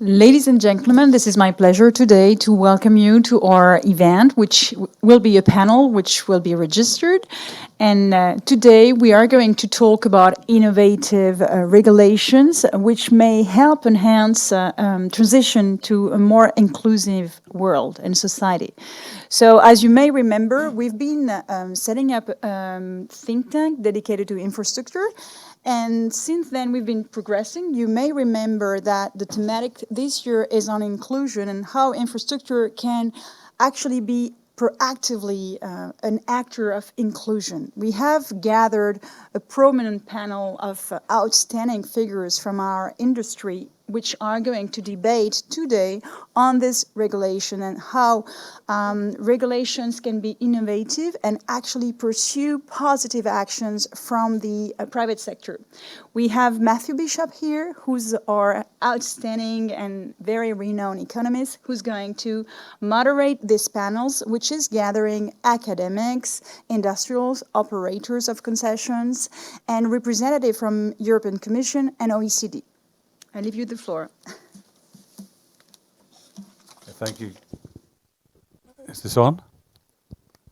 Ladies and gentlemen, this is my pleasure today to welcome you to our event, which will be a panel which will be registered. And today we are going to talk about innovative regulations which may help enhance transition to a more inclusive world and society. So as you may remember, we've been setting up a think tank dedicated to infrastructure. And since then, we've been progressing. You may remember that the thematic this year is on inclusion and how infrastructure can actually be proactively an actor of inclusion. We have gathered a prominent panel of outstanding figures from our industry which are going to debate today on this regulation and how regulations can be innovative and actually pursue positive actions from the private sector. We have Matthew Bishop here, who's our outstanding and very renowned economist, who's going to moderate these panels, which is gathering academics, industrials, operators of concessions, and representatives from European Commission and OECD. I leave you the floor. Thank you. Is this on?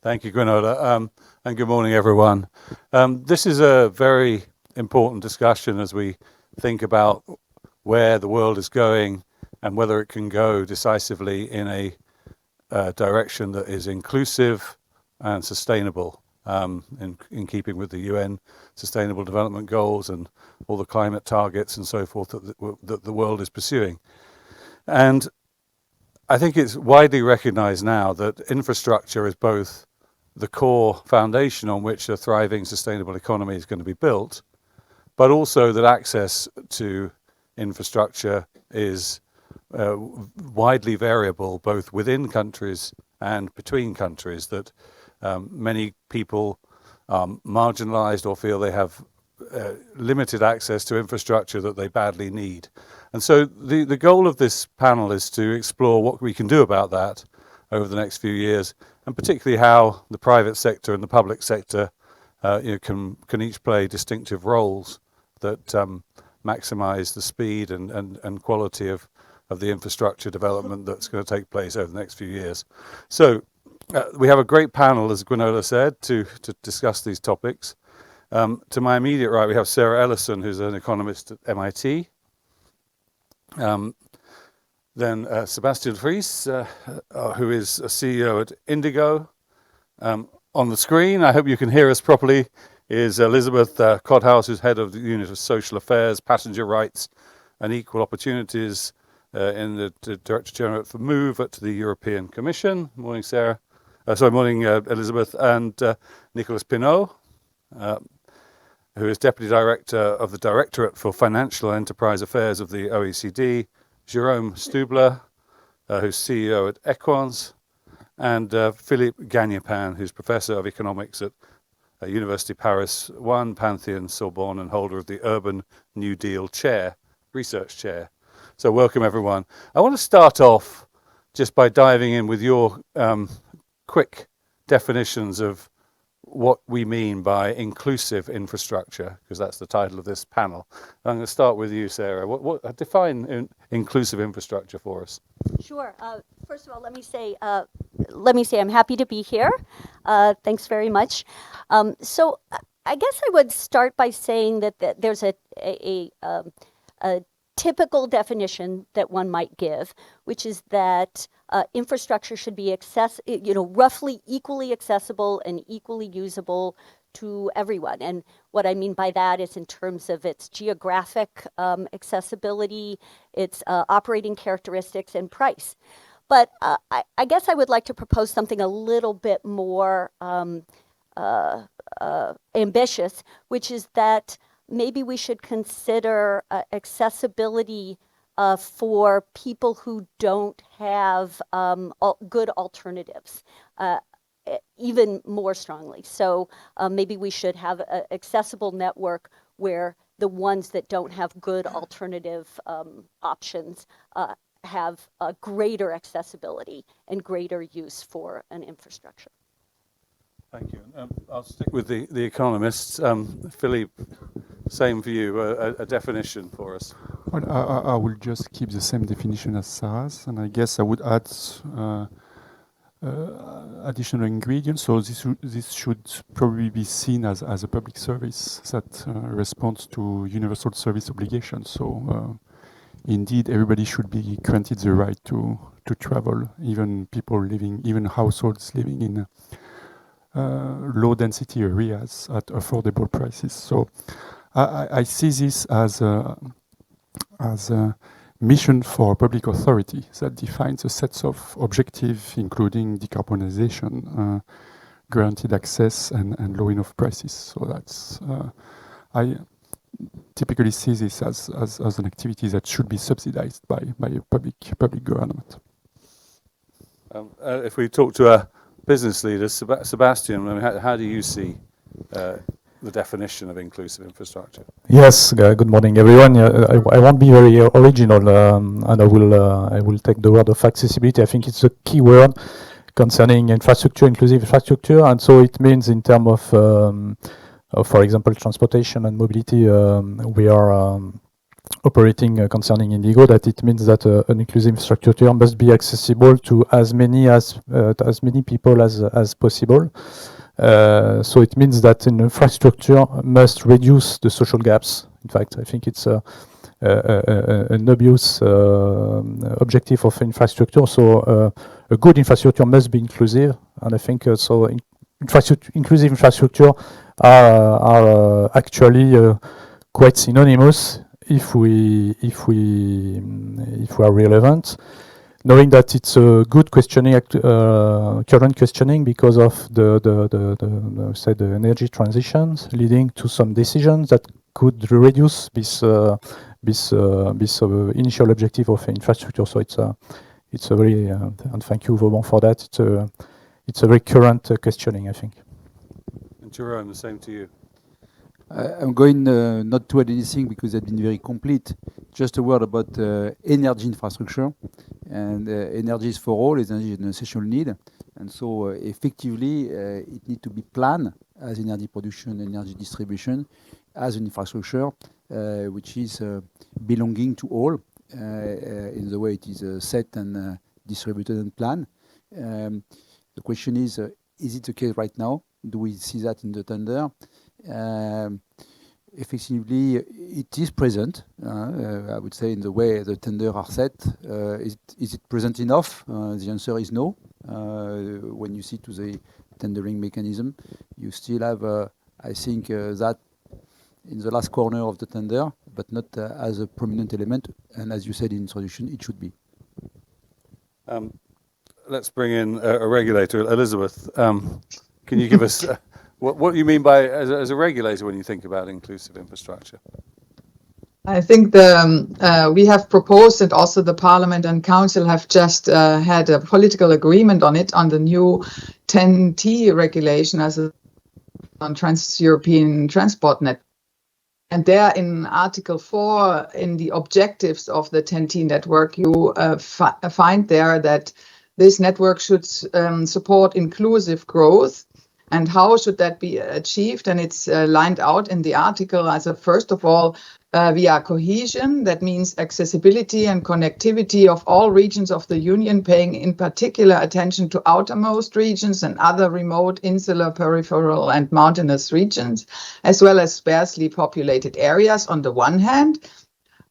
Thank you, Gwenola, and good morning, everyone. This is a very important discussion as we think about where the world is going and whether it can go decisively in a direction that is inclusive and sustainable, in keeping with the UN Sustainable Development Goals and all the climate targets and so forth that the world is pursuing. And I think it's widely recognized now that infrastructure is both the core foundation on which a thriving sustainable economy is going to be built, but also that access to infrastructure is widely variable both within countries and between countries, that many people are marginalized or feel they have limited access to infrastructure that they badly need. And so the goal of this panel is to explore what we can do about that over the next few years, and particularly how the private sector and the public sector can each play distinctive roles that maximize the speed and quality of the infrastructure development that's going to take place over the next few years. So we have a great panel, as Gwenola said, to discuss these topics. To my immediate right, we have Sara Ellison, who's an economist at MIT. Then Sebastian Fraisse, who is a CEO at Indigo. On the screen, I hope you can hear us properly, is Elisabeth Kotthaus, who's head of the Unit of Social Affairs, Passenger Rights and Equal Opportunities in the Directorate for MOVE at the European Commission. Morning, Sarah. Morning, Elisabeth. And Nicolas Pinaud, who is Deputy Director of the Directorate for Financial Enterprise Affairs of the OECD, Jerome Stubler, who's CEO at Equans, and Philippe, who's Professor of Economics at University Paris 1, Pantheon, Sorbonne, and holder of the Urban New Deal Research Chair. So welcome, everyone. I want to start off just by diving in with your quick definitions of what we mean by inclusive infrastructure, because that's the title of this panel. I'm going to start with you, Sarah. Define inclusive infrastructure for us. Sure. First of all, let me say I'm happy to be here. Thanks very much. So I guess I would start by saying that there's a typical definition that one might give, which is that infrastructure should be roughly equally accessible and equally usable to everyone. And what I mean by that is in terms of its geographic accessibility, its operating characteristics, and price. But I guess I would like to propose something a little bit more ambitious, which is that maybe we should consider accessibility for people who don't have good alternatives, even more strongly. So maybe we should have an accessible network where the ones that don't have good alternative options have a greater accessibility and greater use for an infrastructure. Thank you. I'll stick with the economists. Philippe, same for you, a definition for us. Well, I will just keep the same definition as Sara's, and I guess I would add additional ingredients. So this should probably be seen as a public service that responds to universal service obligations. So indeed, everybody should be granted the right to travel, even households living in low density areas at affordable prices. So I see this as a mission for public authority that defines a set of objectives, including decarbonization, guaranteed access, and low enough prices. So that's I typically see this as an activity that should be subsidized by a public government. If we talk to business leaders, Sebastian, I mean, how do you see the definition of inclusive infrastructure? Yes, good morning, everyone. I won't be very original, and I will take the word of accessibility. I think it's a key word concerning infrastructure, inclusive infrastructure, and so it means in terms of, for example, transportation and mobility, we are operating concerning Indigo, that it means that an inclusive infrastructure must be accessible to as many people as possible. So it means that an infrastructure must reduce the social gaps. In fact, I think it's an obvious objective of infrastructure. So a good infrastructure must be inclusive, and I think inclusive infrastructure are actually quite synonymous if we are relevant. Knowing that it's a good questioning, current questioning, because of the energy transitions leading to some decisions that could reduce this initial objective of infrastructure. So it's a very and thank you, Vaubon, for that. It's a very current questioning, I think. And Jerome, the same to you. I'm going not to add anything because it's been very complete. Just a word about energy infrastructure. And energy is for all, energy is an essential need. And so effectively, it needs to be planned as energy production, energy distribution, as an infrastructure, which is belonging to all in the way it is set and distributed and planned. The question is it the case right now? Do we see that in the tender? Effectively, it is present, I would say, in the way the tenders are set. Is it present enough? The answer is no. When you see to the tendering mechanism, you still have, I think, that in the last corner of the tender, but not as a prominent element. And as you said in introduction, it should be. Let's bring in a regulator. Elisabeth, can you give us what you mean by, as a regulator, when you think about inclusive infrastructure? I think we have proposed, and also the Parliament and Council have just had a political agreement on it, on the new 10T regulation on Trans-European Transport Network. And there in Article 4, in the objectives of the 10T network, you find there that this network should support inclusive growth. And how should that be achieved? And it's lined out in the article as first of all, via cohesion. That means accessibility and connectivity of all regions of the Union, paying in particular attention to outermost regions and other remote, insular, peripheral and mountainous regions, as well as sparsely populated areas on the one hand.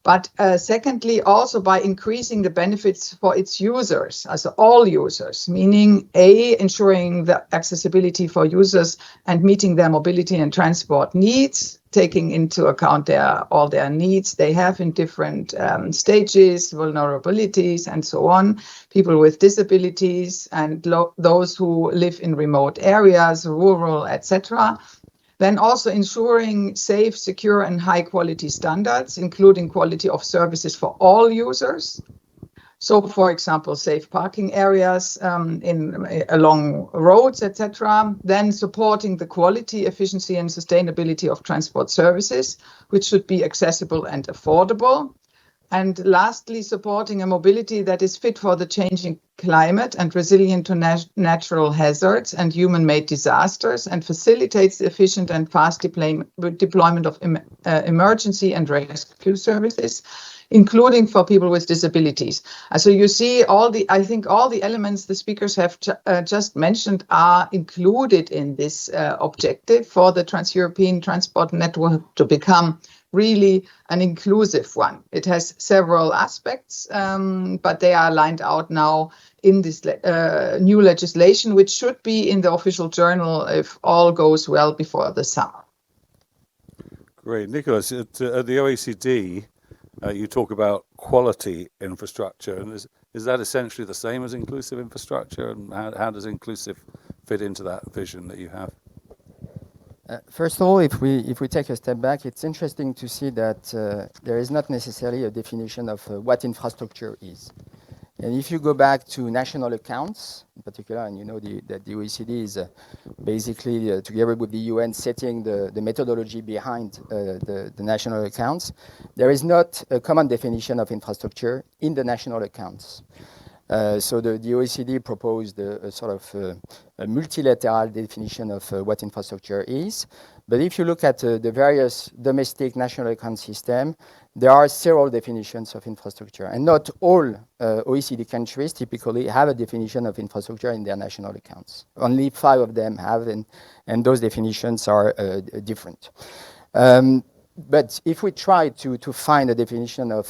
But secondly, also by increasing the benefits for its users, as all users, meaning ensuring the accessibility for users and meeting their mobility and transport needs, taking into account all their needs they have in different stages, vulnerabilities and so on, people with disabilities and those who live in remote areas, rural, etc. Then also ensuring safe, secure and high quality standards, including quality of services for all users. So, for example, safe parking areas along roads, etc. Then supporting the quality, efficiency and sustainability of transport services, which should be accessible and affordable. And lastly, supporting a mobility that is fit for the changing climate and resilient to natural hazards and human-made disasters, and facilitates the efficient and fast deployment of emergency and rescue services, including for people with disabilities. So you see, I think all the elements the speakers have just mentioned are included in this objective for the Trans-European Transport Network to become really an inclusive one. It has several aspects, but they are lined out now in this new legislation, which should be in the official journal if all goes well before the summer. Great. Nicolas, at the OECD, you talk about quality infrastructure, and is that essentially the same as inclusive infrastructure, and how does inclusive fit into that vision that you have? First of all, if we take a step back, it's interesting to see that there is not necessarily a definition of what infrastructure is. And if you go back to national accounts in particular, and you know that the OECD is basically together with the UN setting the methodology behind the national accounts, there is not a common definition of infrastructure in the national accounts. So the OECD proposed a sort of a multilateral definition of what infrastructure is. But if you look at the various domestic national account system, there are several definitions of infrastructure. And not all OECD countries typically have a definition of infrastructure in their national accounts. Only 5 of them have, and those definitions are different. But if we try to find a definition of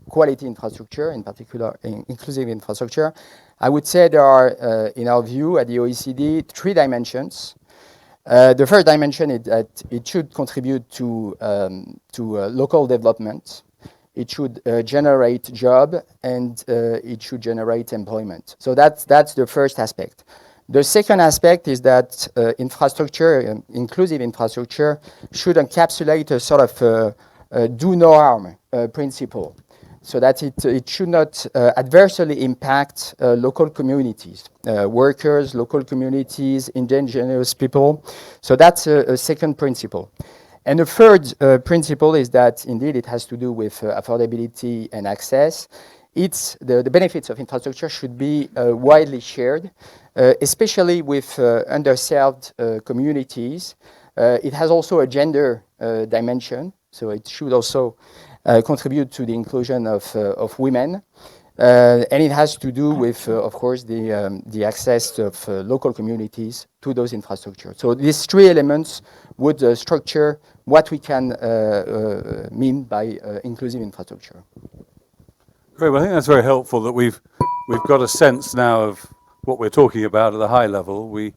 quality infrastructure, in particular inclusive infrastructure, I would say there are, in our view at the OECD, 3 dimensions. The first dimension is that it should contribute to local development. It should generate job, and it should generate employment. So that's the first aspect. The second aspect is that infrastructure, inclusive infrastructure, should encapsulate a sort of do no harm principle, so that it should not adversely impact local communities, workers, local communities, indigenous people. So that's a second principle. And the third principle is that indeed it has to do with affordability and access. The benefits of infrastructure should be widely shared, especially with underserved communities. It has also a gender dimension, so it should also contribute to the inclusion of women. And it has to do with, of course, the access of local communities to those infrastructures. So these 3 elements would structure what we can mean by inclusive infrastructure. Great. Well, I think that's very helpful that we've got a sense now of what we're talking about at a high level. We're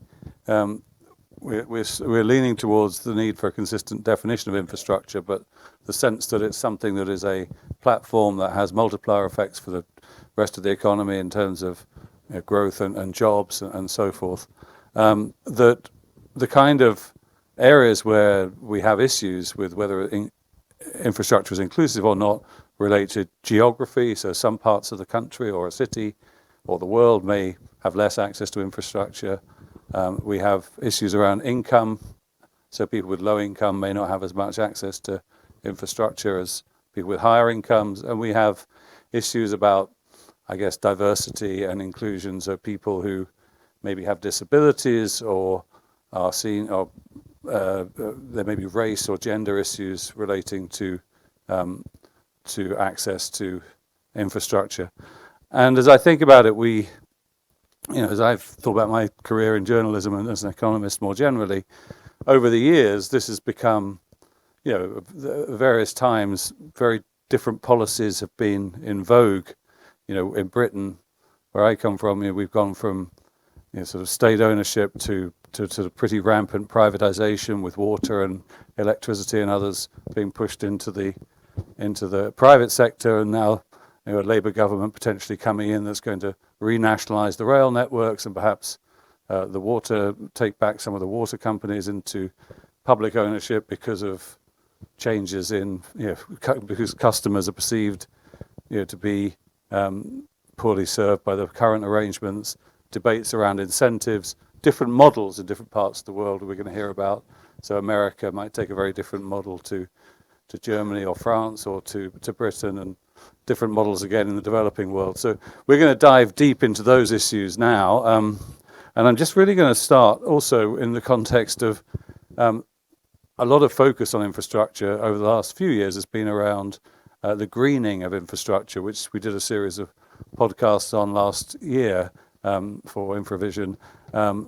leaning towards the need for a consistent definition of infrastructure, but the sense that it's something that is a platform that has multiplier effects for the rest of the economy in terms of growth and jobs and so forth. That the kind of areas where we have issues with whether infrastructure is inclusive or not relate to geography. So some parts of the country or a city or the world may have less access to infrastructure. We have issues around income. So people with low income may not have as much access to infrastructure as people with higher incomes. And we have issues about, I guess, diversity and inclusion. So people who maybe have disabilities or are seen, or there may be race or gender issues relating to access to infrastructure. And as I think about it, as I've thought about my career in journalism and as an economist more generally, over the years, this has become, various times, very different policies have been in vogue. In Britain, where I come from, we've gone from sort of state ownership to sort of pretty rampant privatization with water and electricity and others being pushed into the private sector, and now a Labour government potentially coming in that's going to renationalise the rail networks and perhaps take back some of the water companies into public ownership because of changes in, because customers are perceived, to be poorly served by the current arrangements, debates around incentives, different models in different parts of the world we're going to hear about. So America might take a very different model to Germany or France or to Britain, and different models again in the developing world. So we're going to dive deep into those issues now. And I'm just really going to start also in the context of a lot of focus on infrastructure over the last few years has been around the greening of infrastructure, which we did a series of podcasts on last year for InfraVision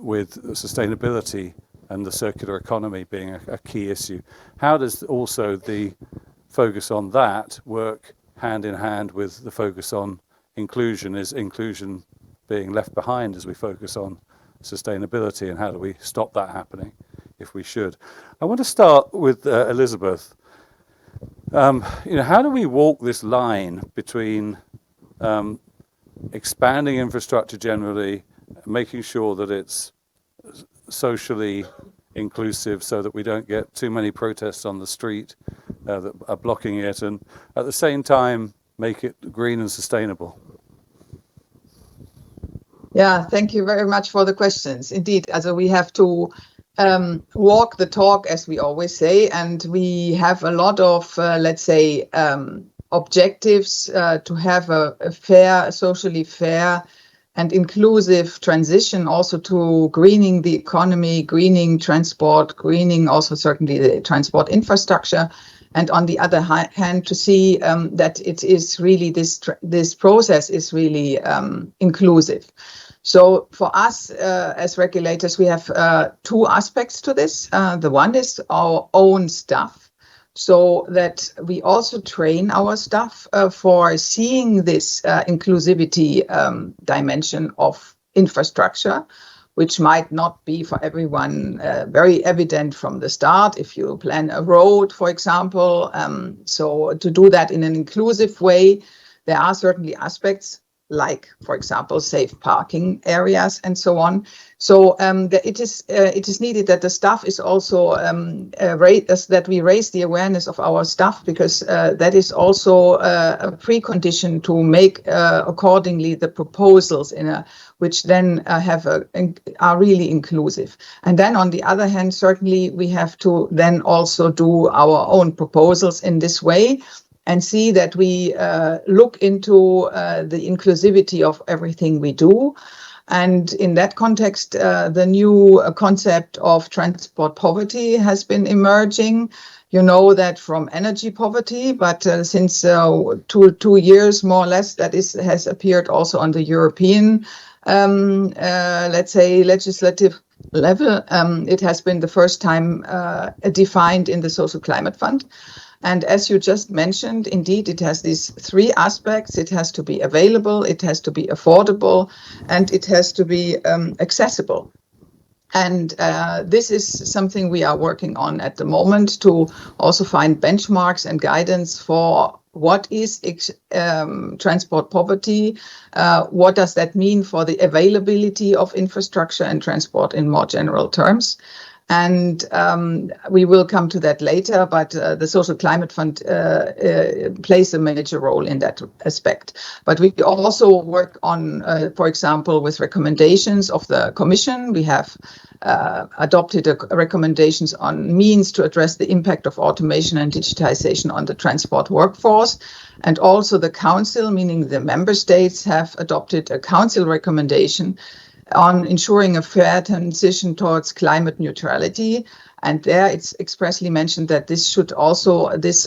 with sustainability and the circular economy being a key issue. How does also the focus on that work hand in hand with the focus on inclusion? Is inclusion being left behind as we focus on sustainability, and how do we stop that happening if we should? I want to start with Elisabeth. How do we walk this line between expanding infrastructure generally, making sure that it's socially inclusive so that we don't get too many protests on the street that are blocking it, and at the same time make it green and sustainable? Yeah, thank you very much for the questions. Indeed, we have to walk the talk, as we always say, and we have a lot of, let's say, objectives to have a fair, socially fair and inclusive transition also to greening the economy, greening transport, greening also certainly the transport infrastructure. And on the other hand, to see that it is really this process is really inclusive. So for us as regulators, we have two aspects to this. The one is our own staff, so that we also train our staff for seeing this inclusivity dimension of infrastructure, which might not be for everyone very evident from the start. If you plan a road, for example, so to do that in an inclusive way, there are certainly aspects like, for example, safe parking areas and so on. So it is needed that the staff is also that we raise the awareness of our staff, because that is also a precondition to make accordingly the proposals which then are really inclusive. And then on the other hand, certainly we have to then also do our own proposals in this way, and see that we look into the inclusivity of everything we do. And in that context, the new concept of transport poverty has been emerging. You know that from energy poverty, but since 2 years more or less, that has appeared also on the European, let's say, legislative level. It has been the first time defined in the Social Climate Fund. And as you just mentioned, indeed, it has these three aspects. It has to be available, it has to be affordable, and it has to be accessible. And this is something we are working on at the moment, to also find benchmarks and guidance for what is transport poverty, what does that mean for the availability of infrastructure and transport in more general terms. And we will come to that later, but the Social Climate Fund plays a major role in that aspect. But we also work on, for example, with recommendations of the Commission. We have adopted recommendations on means to address the impact of automation and digitization on the transport workforce. And also the Council, meaning the member states, have adopted a Council recommendation on ensuring a fair transition towards climate neutrality. And there it's expressly mentioned that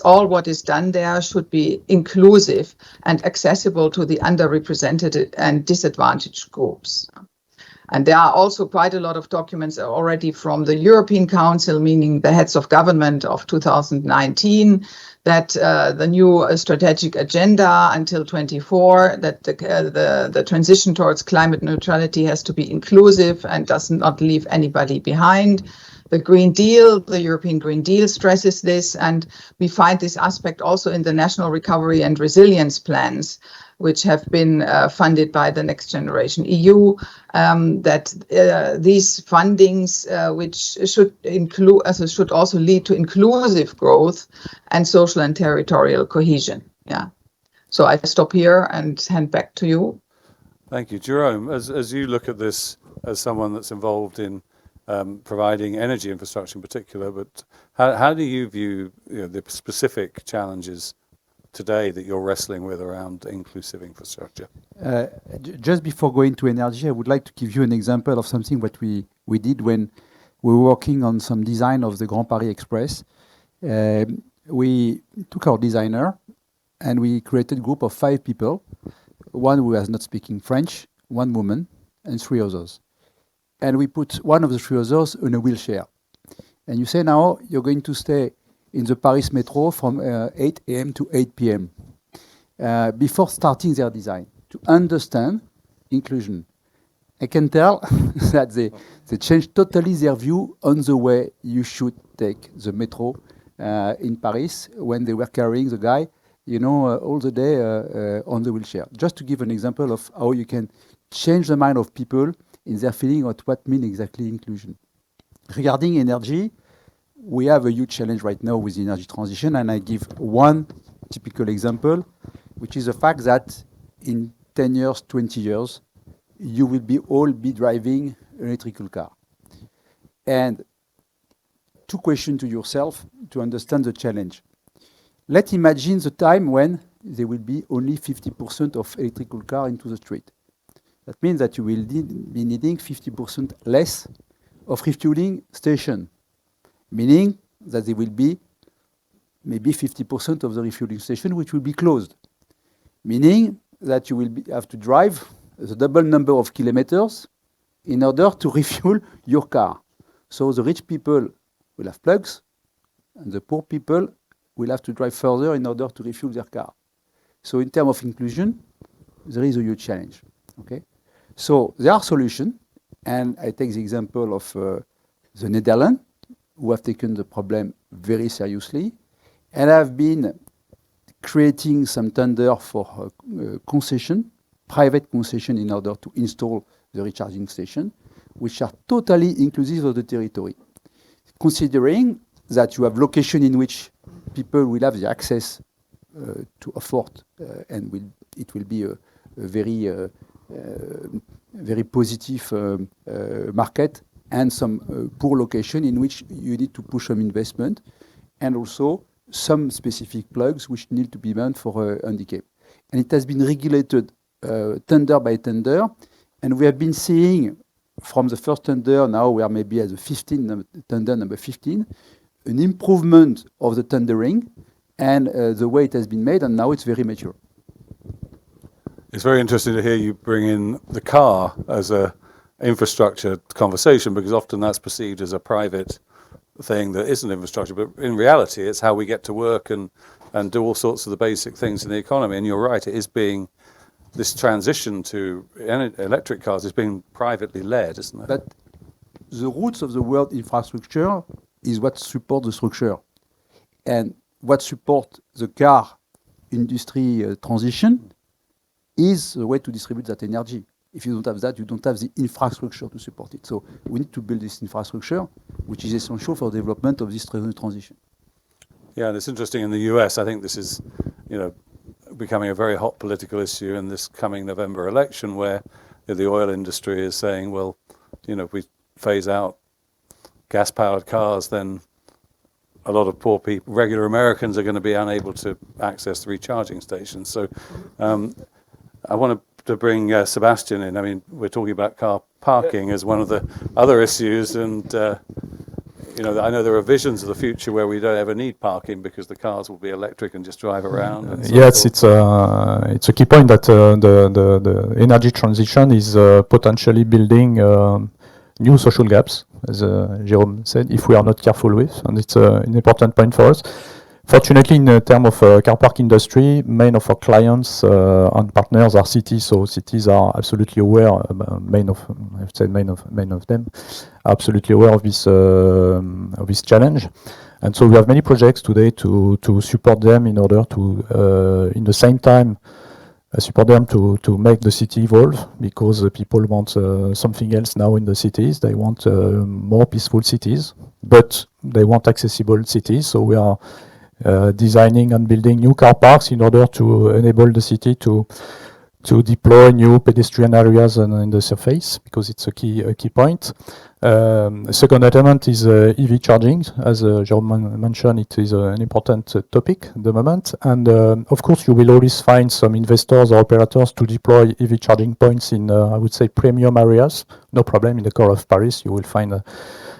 all what is done there should be inclusive and accessible to the underrepresented and disadvantaged groups. And there are also quite a lot of documents already from the European Council, meaning the heads of government of 2019, that the new strategic agenda until 24, that the transition towards climate neutrality has to be inclusive and does not leave anybody behind. The Green Deal, the European Green Deal stresses this, and we find this aspect also in the national recovery and resilience plans, which have been funded by the Next Generation EU, that these fundings, which should also lead to inclusive growth and social and territorial cohesion. Yeah. So I stop here and hand back to you. Thank you, Jerome. As you look at this as someone that's involved in providing energy infrastructure in particular, but how do you view the specific challenges today that you're wrestling with around inclusive infrastructure? Just before going to energy, I would like to give you an example of something what we did when we were working on some design of the Grand Paris Express. We took our designer and we created a group of 5 people, one who was not speaking French, 1 woman, and 3 others. And we put one of the 3 others in a wheelchair. And you say now you're going to stay in the Paris metro from 8 a.m. to 8 p.m. Before starting their design, to understand inclusion. I can tell that they changed totally their view on the way you should take the metro in Paris when they were carrying the guy, all the day on the wheelchair. Just to give an example of how you can change the mind of people in their feeling of what means exactly inclusion. Regarding energy, we have a huge challenge right now with the energy transition, and I give one typical example, which is the fact that in 10 years, 20 years, you will all be driving an electrical car. And 2 questions to yourself to understand the challenge. Let's imagine the time when there will be only 50% of electrical car into the street. That means that you will be needing 50% less of refueling station, meaning that there will be maybe 50% of the refueling station which will be closed, meaning that you will have to drive the double number of kilometers in order to refuel your car. So the rich people will have plugs, and the poor people will have to drive further in order to refuel their car. So in terms of inclusion, there is a huge challenge. Okay? So there are solutions, and I take the example of the Netherlands, who have taken the problem very seriously, and have been creating some tender for concession, private concession, in order to install the recharging station, which are totally inclusive of the territory. Considering that you have location in which people will have the access to afford, and it will be a very positive market, and some poor location in which you need to push some investment, and also some specific plugs which need to be meant for handicap. And it has been regulated tender by tender, and we have been seeing from the first tender, now we are maybe at the tender number 15, an improvement of the tendering and the way it has been made, and now it's very mature. It's very interesting to hear you bring in the car as a infrastructure conversation, because often that's perceived as a private thing that isn't infrastructure, but in reality it's how we get to work and do all sorts of the basic things in the economy. And you're right, it is being, this transition to electric cars is being privately led, isn't it? But the roots of the word infrastructure is what supports the structure. And what supports the car industry transition is the way to distribute that energy. If you don't have that, you don't have the infrastructure to support it. So we need to build this infrastructure, which is essential for the development of this transition. Yeah, and it's interesting in the US, I think this is, becoming a very hot political issue in this coming November election, where the oil industry is saying, well, if we phase out gas-powered cars, then a lot of poor people, regular Americans, are going to be unable to access the recharging stations. So I wanted to bring Sebastian in. I mean, we're talking about car parking as one of the other issues, and I know there are visions of the future where we don't ever need parking because the cars will be electric and just drive around. And yes, it's a key point that the energy transition is potentially building new social gaps, as Jérôme said, if we are not careful with, and it's an important point for us. Fortunately, in terms of car park industry, many of our clients and partners are cities, so cities are absolutely aware. Many of them are absolutely aware of this challenge, and so we have many projects today to support them in order to, in the same time, support them to make the city evolve, because people want something else now in the cities. They want more peaceful cities, but they want accessible cities. So we are designing and building new car parks in order to enable the city to to deploy new pedestrian areas in the surface, because it's a key point. Second element is EV charging. As Jerome mentioned, it is an important topic at the moment. And of course, you will always find some investors or operators to deploy EV charging points in, I would say, premium areas. No problem. In the core of Paris, you will find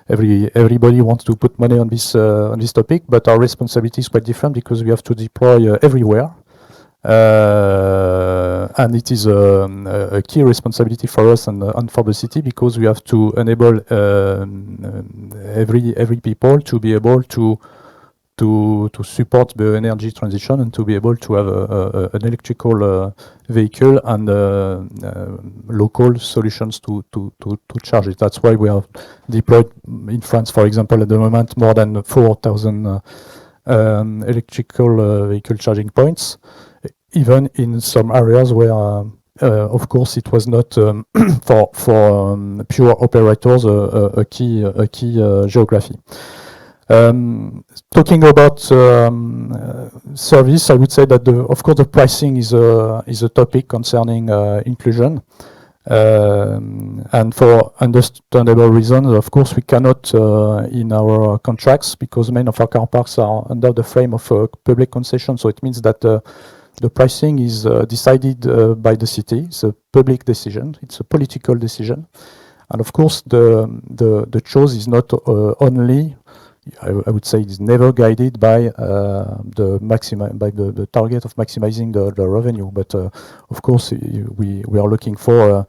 everybody wants to put money on this topic, but our responsibility is quite different because we have to deploy everywhere. And it is a key responsibility for us and for the city, because we have to enable every people to be able to support the energy transition and to be able to have an electrical vehicle and local solutions to charge it. That's why we have deployed in France, for example, at the moment, more than 4,000 electrical vehicle charging points, even in some areas where, of course, it was not for pure operators a key geography. Talking about service, I would say that of course the pricing is a topic concerning inclusion, and for understandable reasons, of course, we cannot in our contracts, because many of our car parks are under the frame of public concession. So it means that the pricing is decided by the city. It's a public decision. It's a political decision, and of course the choice is not only. I would say it's never guided by the target of maximizing the revenue, but of course we are looking for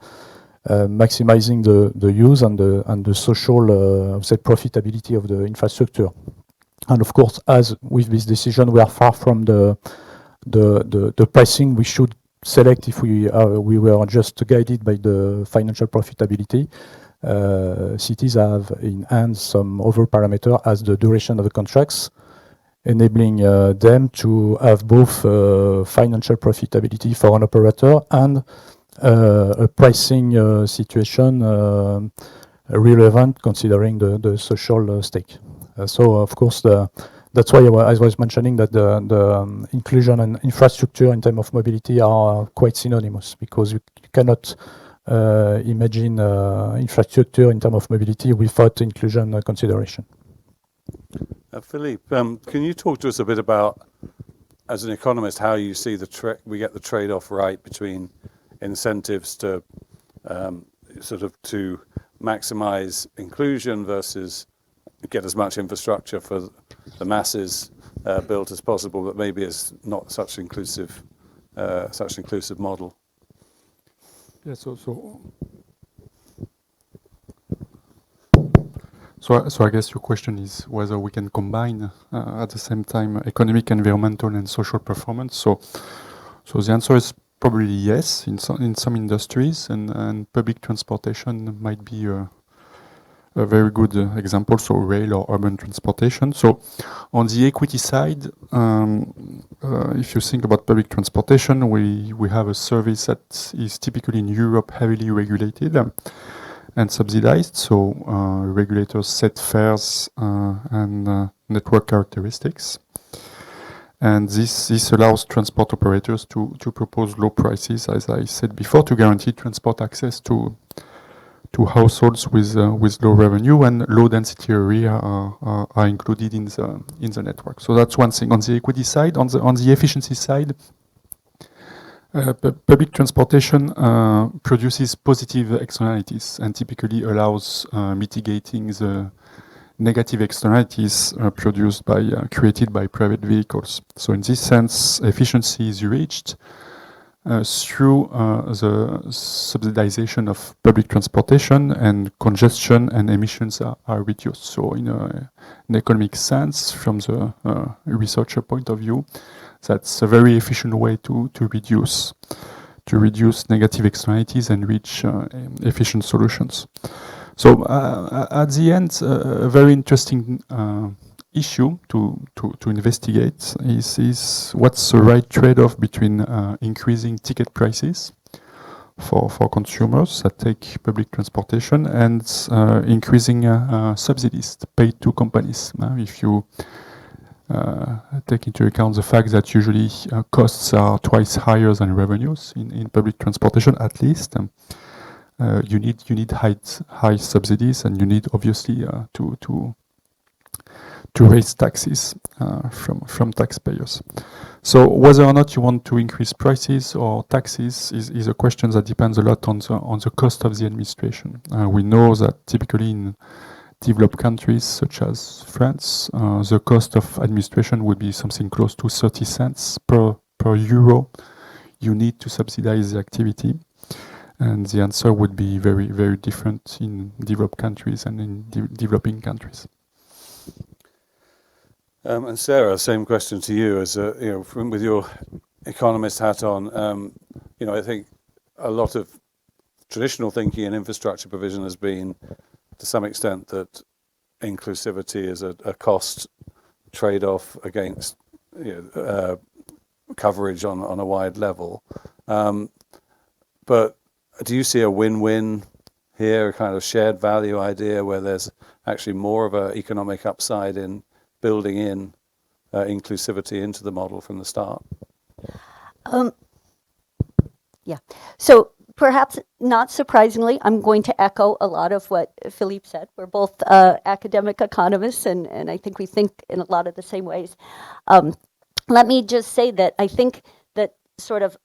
maximizing the use and the social say profitability of the infrastructure. And of course, as with this decision, we are far from the pricing we should select if we were just guided by the financial profitability. Cities have in hand some other parameter as the duration of the contracts, enabling them to have both financial profitability for an operator and a pricing situation relevant considering the social stake. So of course that's why I was mentioning that the inclusion and infrastructure in terms of mobility are quite synonymous, because you cannot imagine infrastructure in terms of mobility without inclusion consideration. Philippe, can you talk to us a bit about, as an economist, how you see we get the trade-off right between incentives to to maximize inclusion versus get as much infrastructure for the masses built as possible, but maybe it's not such inclusive model. Yeah, so I guess your question is whether we can combine at the same time economic, environmental, and social performance. So the answer is probably yes in some industries, and public transportation might be a very good example. So rail or urban transportation. So on the equity side, if you think about public transportation, we have a service that is typically in Europe heavily regulated and subsidized. So regulators set fares and network characteristics. And this allows transport operators to propose low prices, as I said before, to guarantee transport access to households with low revenue, and low density area are included in the network. So that's one thing on the equity side. On the efficiency side, public transportation produces positive externalities and typically allows mitigating the negative externalities created by private vehicles. So in this sense, efficiency is reached through the subsidization of public transportation, and congestion and emissions are reduced. So in an economic sense, from the researcher point of view, that's a very efficient way to reduce negative externalities and reach efficient solutions. So at the end, a very interesting issue to investigate is what's the right trade-off between increasing ticket prices for consumers that take public transportation and increasing subsidies paid to companies. If you take into account the fact that usually costs are twice higher than revenues in public transportation, at least. You need high subsidies, and you need obviously to raise taxes from taxpayers. So whether or not you want to increase prices or taxes is a question that depends a lot on the cost of the administration. We know that typically in developed countries such as France, the cost of administration would be something close to 30 cents per euro you need to subsidize the activity. And the answer would be very, very different in developed countries and in developing countries. And Sara, same question to you. As with your economist hat on, I think a lot of traditional thinking in infrastructure provision has been, to some extent, that inclusivity is a cost trade-off against coverage on a wide level. But do you see a win-win here, a kind of shared value idea where there's actually more of an economic upside in building in inclusivity into the model from the start? Yeah. So perhaps not surprisingly, I'm going to echo a lot of what Philippe said. We're both academic economists, and I think we think in a lot of the same ways. Let me just say that I think that sort of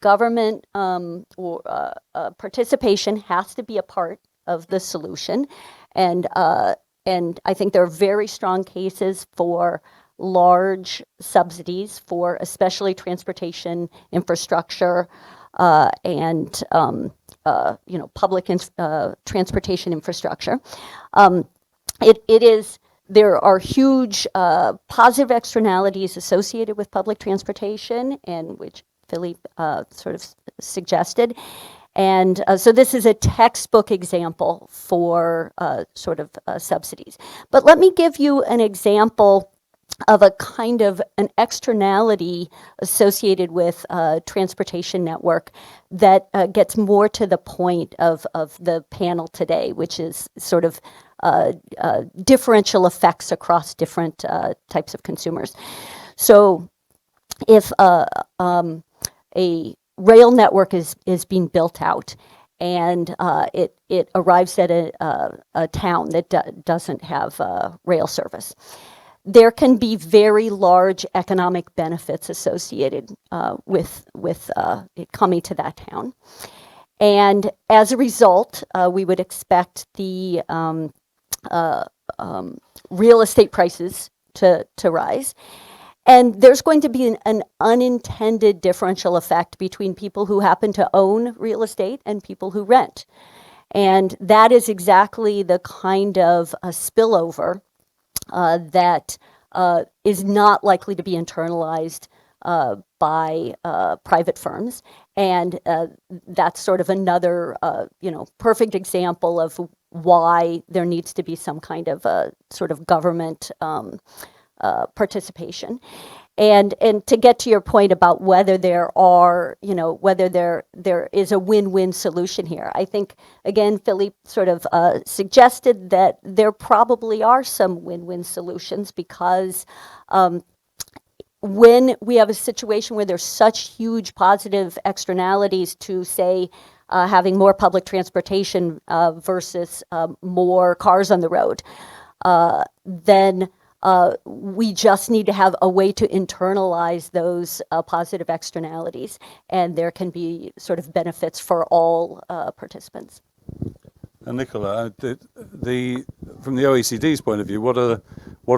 government or participation has to be a part of the solution, and I think there are very strong cases for large subsidies for especially transportation infrastructure and public transportation infrastructure. There are huge positive externalities associated with public transportation, and which Philippe sort of suggested. And so this is a textbook example for subsidies. But let me give you an example of a kind of an externality associated with transportation network that gets more to the point of the panel today, which is sort of differential effects across different types of consumers. So if a rail network is being built out, and it arrives at a town that doesn't have rail service, there can be very large economic benefits associated with it coming to that town. And as a result, we would expect the real estate prices to rise. And there's going to be an unintended differential effect between people who happen to own real estate and people who rent. And that is exactly the kind of a spillover that is not likely to be internalized by private firms. And that's sort of another perfect example of why there needs to be some kind of sort of government participation. And to get to your point about whether there are, whether there is a win-win solution here, I think, again, Philippe sort of suggested that there probably are some win-win solutions, because when we have a situation where there's such huge positive externalities to, say, having more public transportation versus more cars on the road, then we just need to have a way to internalize those positive externalities, and there can be sort of benefits for all participants. And Nicolas, from the OECD's point of view, what are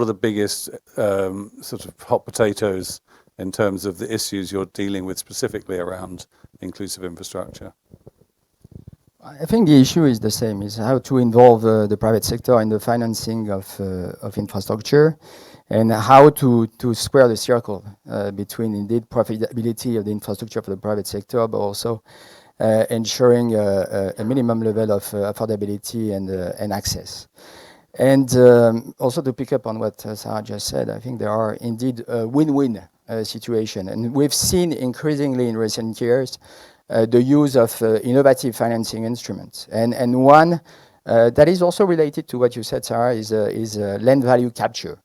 the biggest sort of hot potatoes in terms of the issues you're dealing with specifically around inclusive infrastructure? I think the issue is the same, is how to involve the private sector in the financing of infrastructure, and how to square the circle between indeed profitability of the infrastructure for the private sector, but also ensuring a minimum level of affordability and access. And also to pick up on what Sara just said, I think there are indeed a win-win situation. And we've seen increasingly in recent years the use of innovative financing instruments. And one that is also related to what you said, Sara, is land value capture.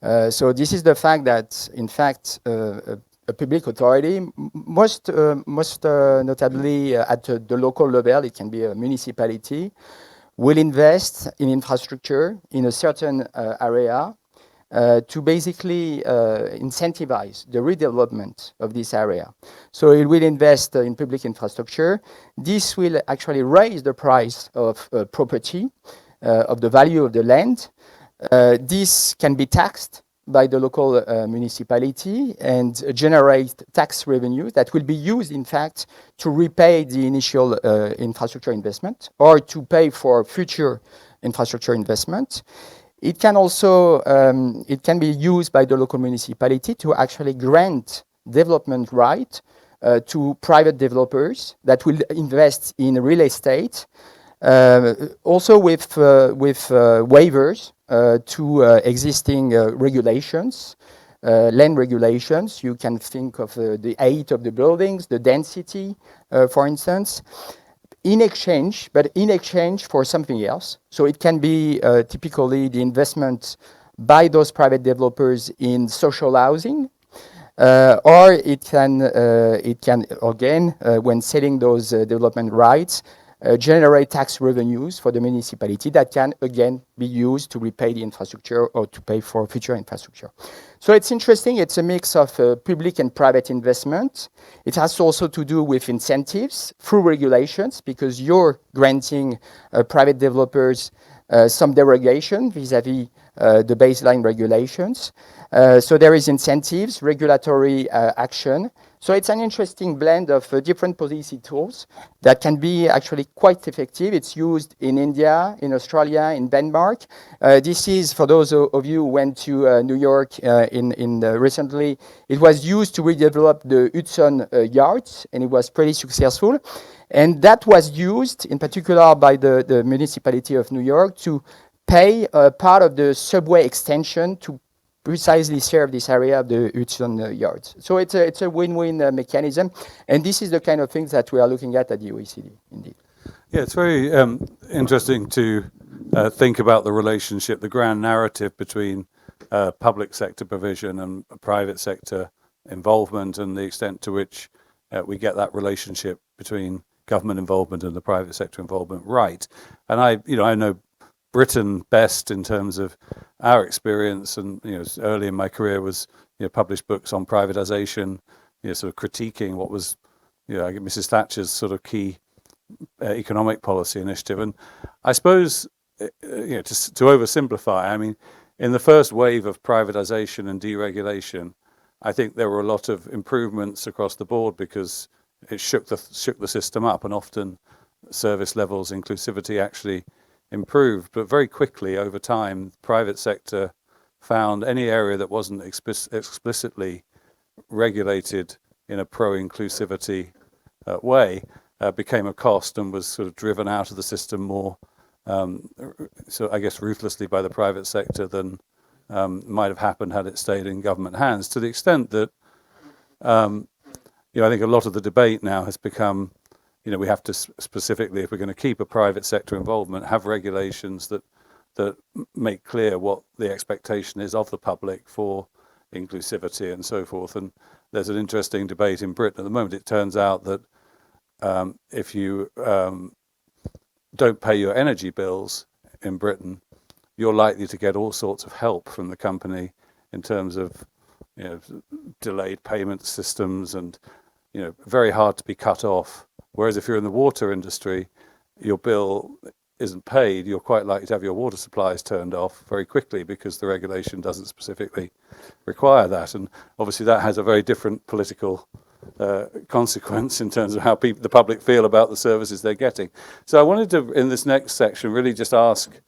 So this is the fact that, in fact, a public authority, most notably at the local level, it can be a municipality, will invest in infrastructure in a certain area to basically incentivize the redevelopment of this area. So it will invest in public infrastructure. This will actually raise the price of property, of the value of the land. This can be taxed by the local municipality and generate tax revenue that will be used, in fact, to repay the initial infrastructure investment or to pay for future infrastructure investment. It can also it can be used by the local municipality to actually grant development right to private developers that will invest in real estate, also with waivers to existing regulations, land regulations. You can think of the height of the buildings, the density, for instance, in exchange for something else. So it can be typically the investment by those private developers in social housing, or it can again, when selling those development rights, generate tax revenues for the municipality that can again be used to repay the infrastructure or to pay for future infrastructure. So it's interesting. It's a mix of public and private investment. It has also to do with incentives through regulations, because you're granting private developers some derogation vis-à-vis the baseline regulations. So there is incentives, regulatory action. So it's an interesting blend of different policy tools that can be actually quite effective. It's used in India, in Australia, in Denmark. This is, for those of you who went to New York recently, it was used to redevelop the Hudson Yards, and it was pretty successful. And that was used in particular by the municipality of New York to pay part of the subway extension to precisely serve this area of the Hudson Yards. So it's a win-win mechanism, and this is the kind of things that we are looking at the OECD, indeed. Yeah, it's very interesting to think about the relationship, the grand narrative between public sector provision and private sector involvement, and the extent to which we get that relationship between government involvement and the private sector involvement right. And I know Britain best in terms of our experience, and early in my career was published books on privatization, sort of critiquing what was Mrs. Thatcher's sort of key economic policy initiative. And I suppose to oversimplify, I mean, in the first wave of privatization and deregulation, I think there were a lot of improvements across the board because it shook the system up, and often service levels, inclusivity actually improved. But very quickly over time, private sector found any area that wasn't explicitly regulated in a pro-inclusivity way became a cost and was sort of driven out of the system more, so I guess ruthlessly by the private sector than might have happened had it stayed in government hands, to the extent that I think a lot of the debate now has become, we have to specifically, if we're going to keep a private sector involvement, have regulations that make clear what the expectation is of the public for inclusivity and so forth. And there's an interesting debate in Britain at the moment. It turns out that if you don't pay your energy bills in Britain, you're likely to get all sorts of help from the company in terms of delayed payment systems and very hard to be cut off. Whereas if you're in the water industry, your bill isn't paid, you're quite likely to have your water supplies turned off very quickly because the regulation doesn't specifically require that. And obviously that has a very different political consequence in terms of how the public feel about the services they're getting. So I wanted to, in this next section, really just ask,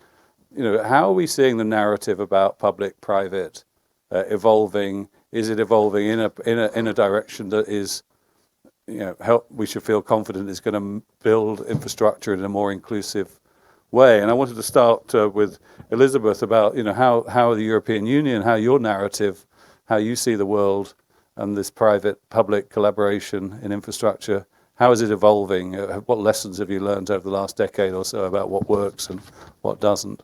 how are we seeing the narrative about public-private evolving? Is it evolving in a direction that is, we should feel confident is going to build infrastructure in a more inclusive way? And I wanted to start with Elisabeth about, how the European Union, how your narrative, how you see the world and this private-public collaboration in infrastructure, how is it evolving? What lessons have you learned over the last decade or so about what works and what doesn't?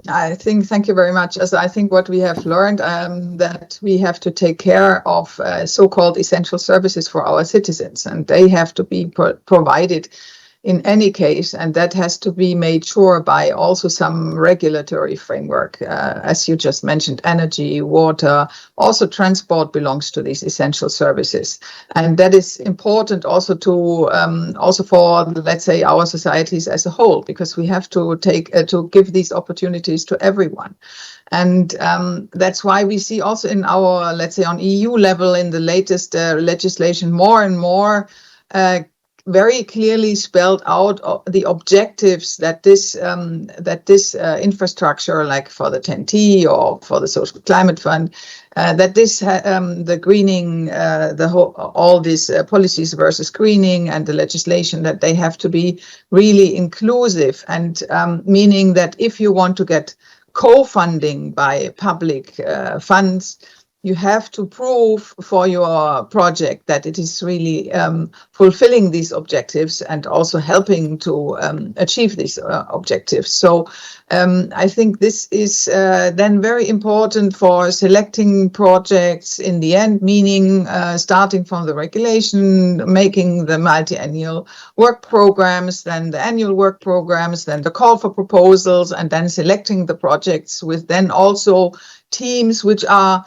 Thank you very much. As I think what we have learned that we have to take care of so-called essential services for our citizens, and they have to be provided in any case, and that has to be made sure by also some regulatory framework, as you just mentioned, energy, water, also transport belongs to these essential services. And that is important also to also for, let's say, our societies as a whole, because we have to to give these opportunities to everyone. And that's why we see also in our, let's say, on EU level in the latest legislation more and more very clearly spelled out the objectives that this infrastructure, like for the 10T or for the Social Climate Fund, that this the greening, all these policies versus greening and the legislation, that they have to be really inclusive, and meaning that if you want to get co-funding by public funds, you have to prove for your project that it is really fulfilling these objectives and also helping to achieve these objectives. So I think this is then very important for selecting projects in the end, meaning starting from the regulation, making the multi-annual work programs, then the annual work programs, then the call for proposals, and then selecting the projects with then also teams which are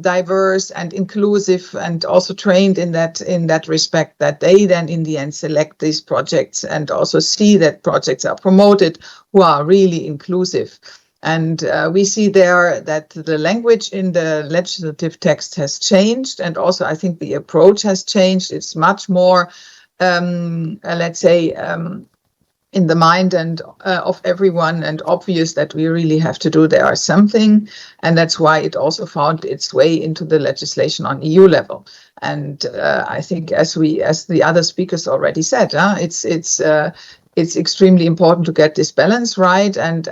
diverse and inclusive and also trained in that respect, that they then in the end select these projects and also see that projects are promoted who are really inclusive. And we see there that the language in the legislative text has changed, and also I think the approach has changed. It's much more, let's say, in the mind and of everyone, and obvious that we really have to do there something, and that's why it also found its way into the legislation on EU level. And I think, as the other speakers already said, it's extremely important to get this balance right. And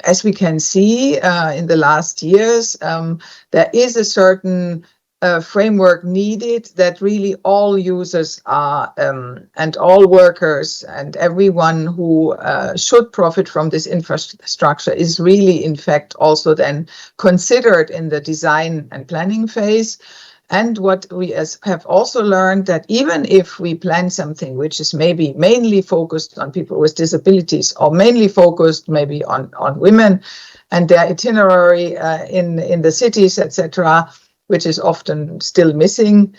as we can see in the last years, there is a certain framework needed that really all users are and all workers and everyone who should profit from this infrastructure is really, in fact, also then considered in the design and planning phase. And what we have also learned, that even if we plan something which is maybe mainly focused on people with disabilities, or mainly focused maybe on women and their itinerary in the cities, etc., which is often still missing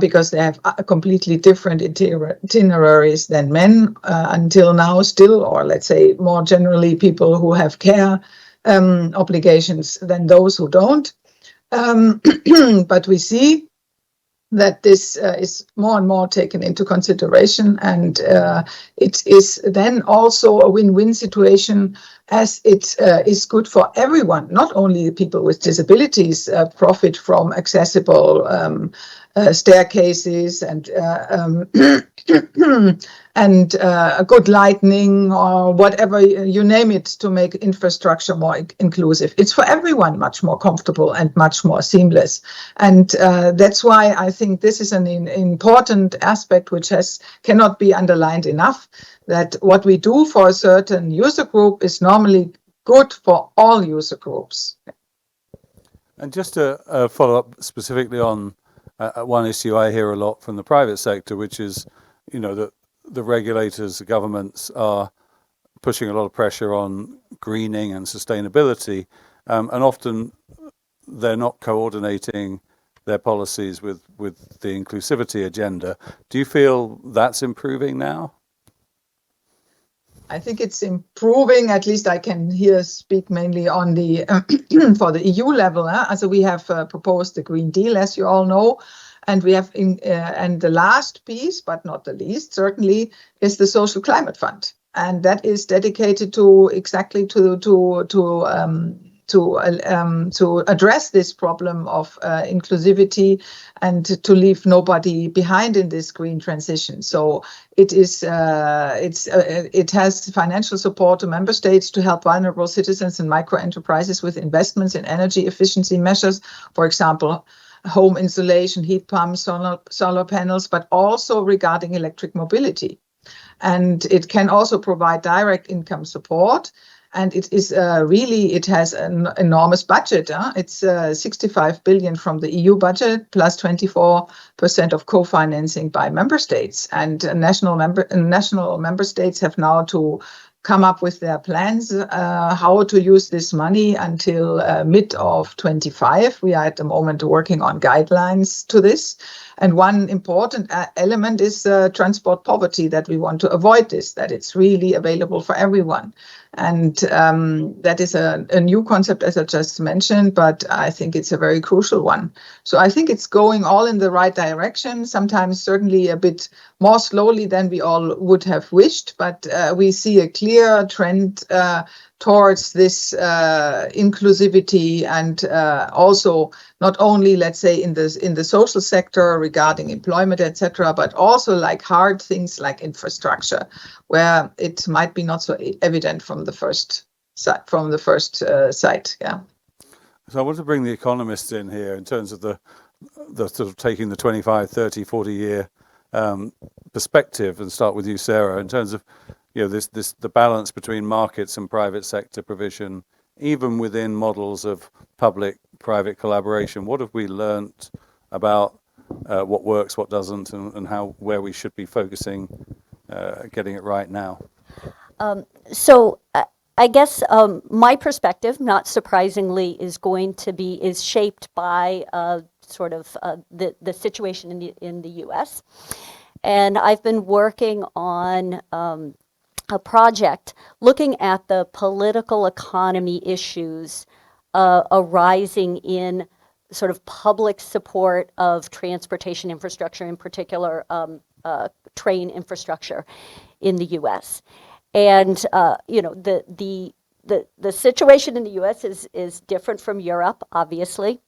because they have completely different itineraries than men until now still, or let's say more generally people who have care obligations than those who don't. But we see that this is more and more taken into consideration, and it is then also a win-win situation, as it is good for everyone. Not only people with disabilities profit from accessible staircases and a good lighting, or whatever you name it, to make infrastructure more inclusive. It's for everyone much more comfortable and much more seamless. And that's why I think this is an important aspect which cannot be underlined enough, that what we do for a certain user group is normally good for all user groups. And just to follow up specifically on one issue I hear a lot from the private sector, which is, that the regulators, the governments are pushing a lot of pressure on greening and sustainability, and often they're not coordinating their policies with the inclusivity agenda. Do you feel that's improving now? I think it's improving. At least I can here speak mainly on the for the EU level. So we have proposed the Green Deal, as you all know, and we have and the last piece, but not the least, certainly, is the Social Climate Fund, and that is dedicated to exactly to address this problem of inclusivity and to leave nobody behind in this green transition. So it has financial support to member states to help vulnerable citizens and micro enterprises with investments in energy efficiency measures, for example, home insulation, heat pumps, solar panels, but also regarding electric mobility. And it can also provide direct income support. And it is really, it has an enormous budget. It's 65 billion from the EU budget plus 24% of co-financing by member states. And national member states have now to come up with their plans how to use this money until mid of 25. We are at the moment working on guidelines to this. And one important element is transport poverty, that we want to avoid this, that it's really available for everyone. And that is a new concept, as I just mentioned, but I think it's a very crucial one. So I think it's going all in the right direction, sometimes certainly a bit more slowly than we all would have wished, but we see a clear trend towards this inclusivity, and also not only, let's say, in the social sector regarding employment, etc., but also like hard things like infrastructure, where it might be not so evident from the first sight. Yeah. So I want to bring the economists in here in terms of the sort of taking the 25, 30, 40-year perspective, and start with you, Sara, in terms of the balance between markets and private sector provision, even within models of public-private collaboration. What have we learnt about what works, what doesn't, and where we should be focusing, getting it right now? So I guess my perspective, not surprisingly, is shaped by sort of the situation in the U.S. And I've been working on a project looking at the political economy issues arising in sort of public support of transportation infrastructure, in particular train infrastructure in the U.S. And the situation in the U.S. is different from Europe, obviously.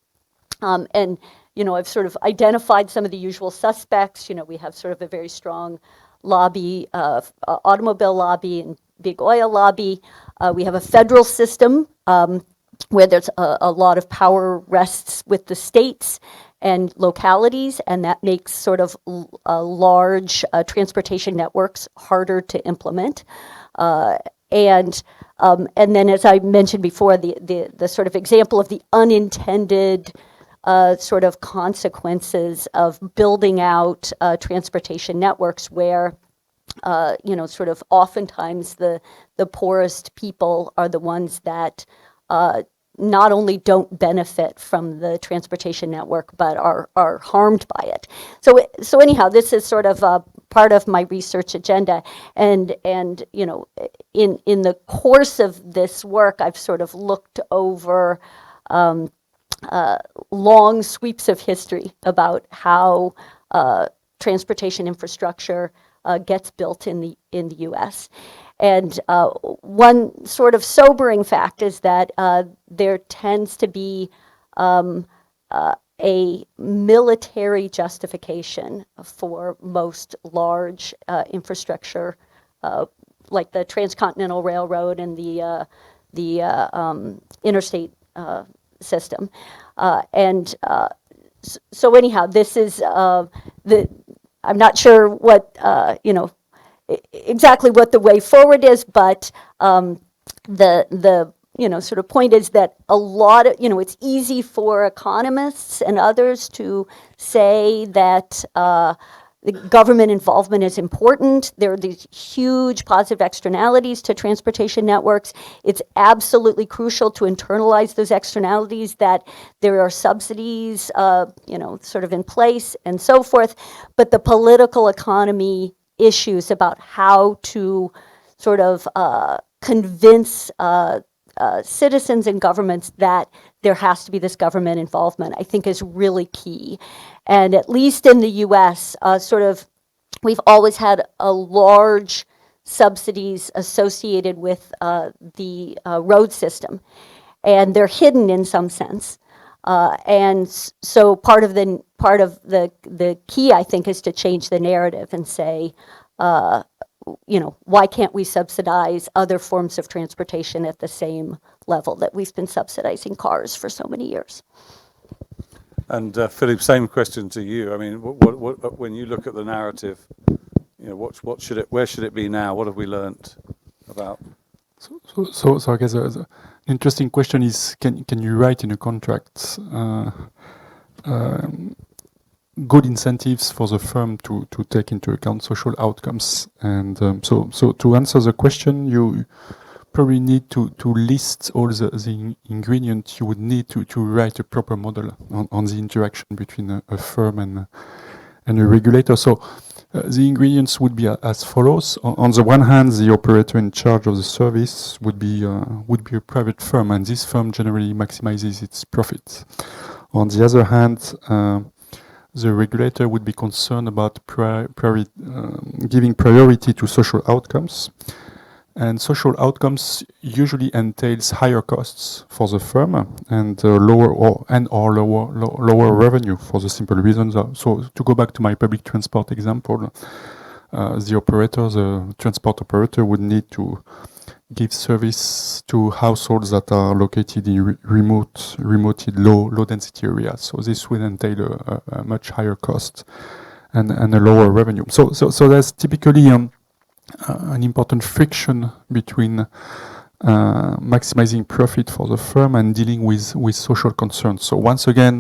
And I've sort of identified some of the usual suspects. We have sort of a very strong lobby, automobile lobby and big oil lobby. We have a federal system where there's a lot of power rests with the states and localities, and that makes sort of large transportation networks harder to implement. And then, as I mentioned before, the sort of example of the unintended sort of consequences of building out transportation networks where, sort of oftentimes the poorest people are the ones that not only don't benefit from the transportation network, but are harmed by it. So anyhow, this is sort of part of my research agenda, and in the course of this work, I've sort of looked over long sweeps of history about how transportation infrastructure gets built in the U.S. And one sort of sobering fact is that there tends to be a military justification for most large infrastructure, like the Transcontinental Railroad and the interstate system. So anyhow, this is I'm not sure what exactly what the way forward is, but the sort of point is that a lot of it's easy for economists and others to say that the government involvement is important. There are these huge positive externalities to transportation networks. It's absolutely crucial to internalize those externalities, that there are subsidies, sort of in place and so forth. But the political economy issues about how to sort of convince citizens and governments that there has to be this government involvement, I think, is really key. And at least in the U.S., we've always had a large subsidies associated with the road system, and they're hidden in some sense. And so part of the key, I think, is to change the narrative and say, why can't we subsidize other forms of transportation at the same level that we've been subsidizing cars for so many years? And Philippe, same question to you. I mean, what when you look at the narrative, where should it be now? What have we learnt about So I guess the interesting question is, can you write in a contract good incentives for the firm to take into account social outcomes? And so to answer the question, you probably need to list all the ingredients you would need to write a proper model on the interaction between a firm and a regulator. So the ingredients would be as follows. On the one hand, the operator in charge of the service would be a private firm, and this firm generally maximizes its profits. On the other hand, the regulator would be concerned about giving priority to social outcomes. And social outcomes usually entails higher costs for the firm and lower revenue for the simple reasons. So to go back to my public transport example, the transport operator would need to give service to households that are located in remote, low density areas. So this will entail a much higher cost and a lower revenue. So there's typically an important friction between maximizing profit for the firm and dealing with social concerns. So once again,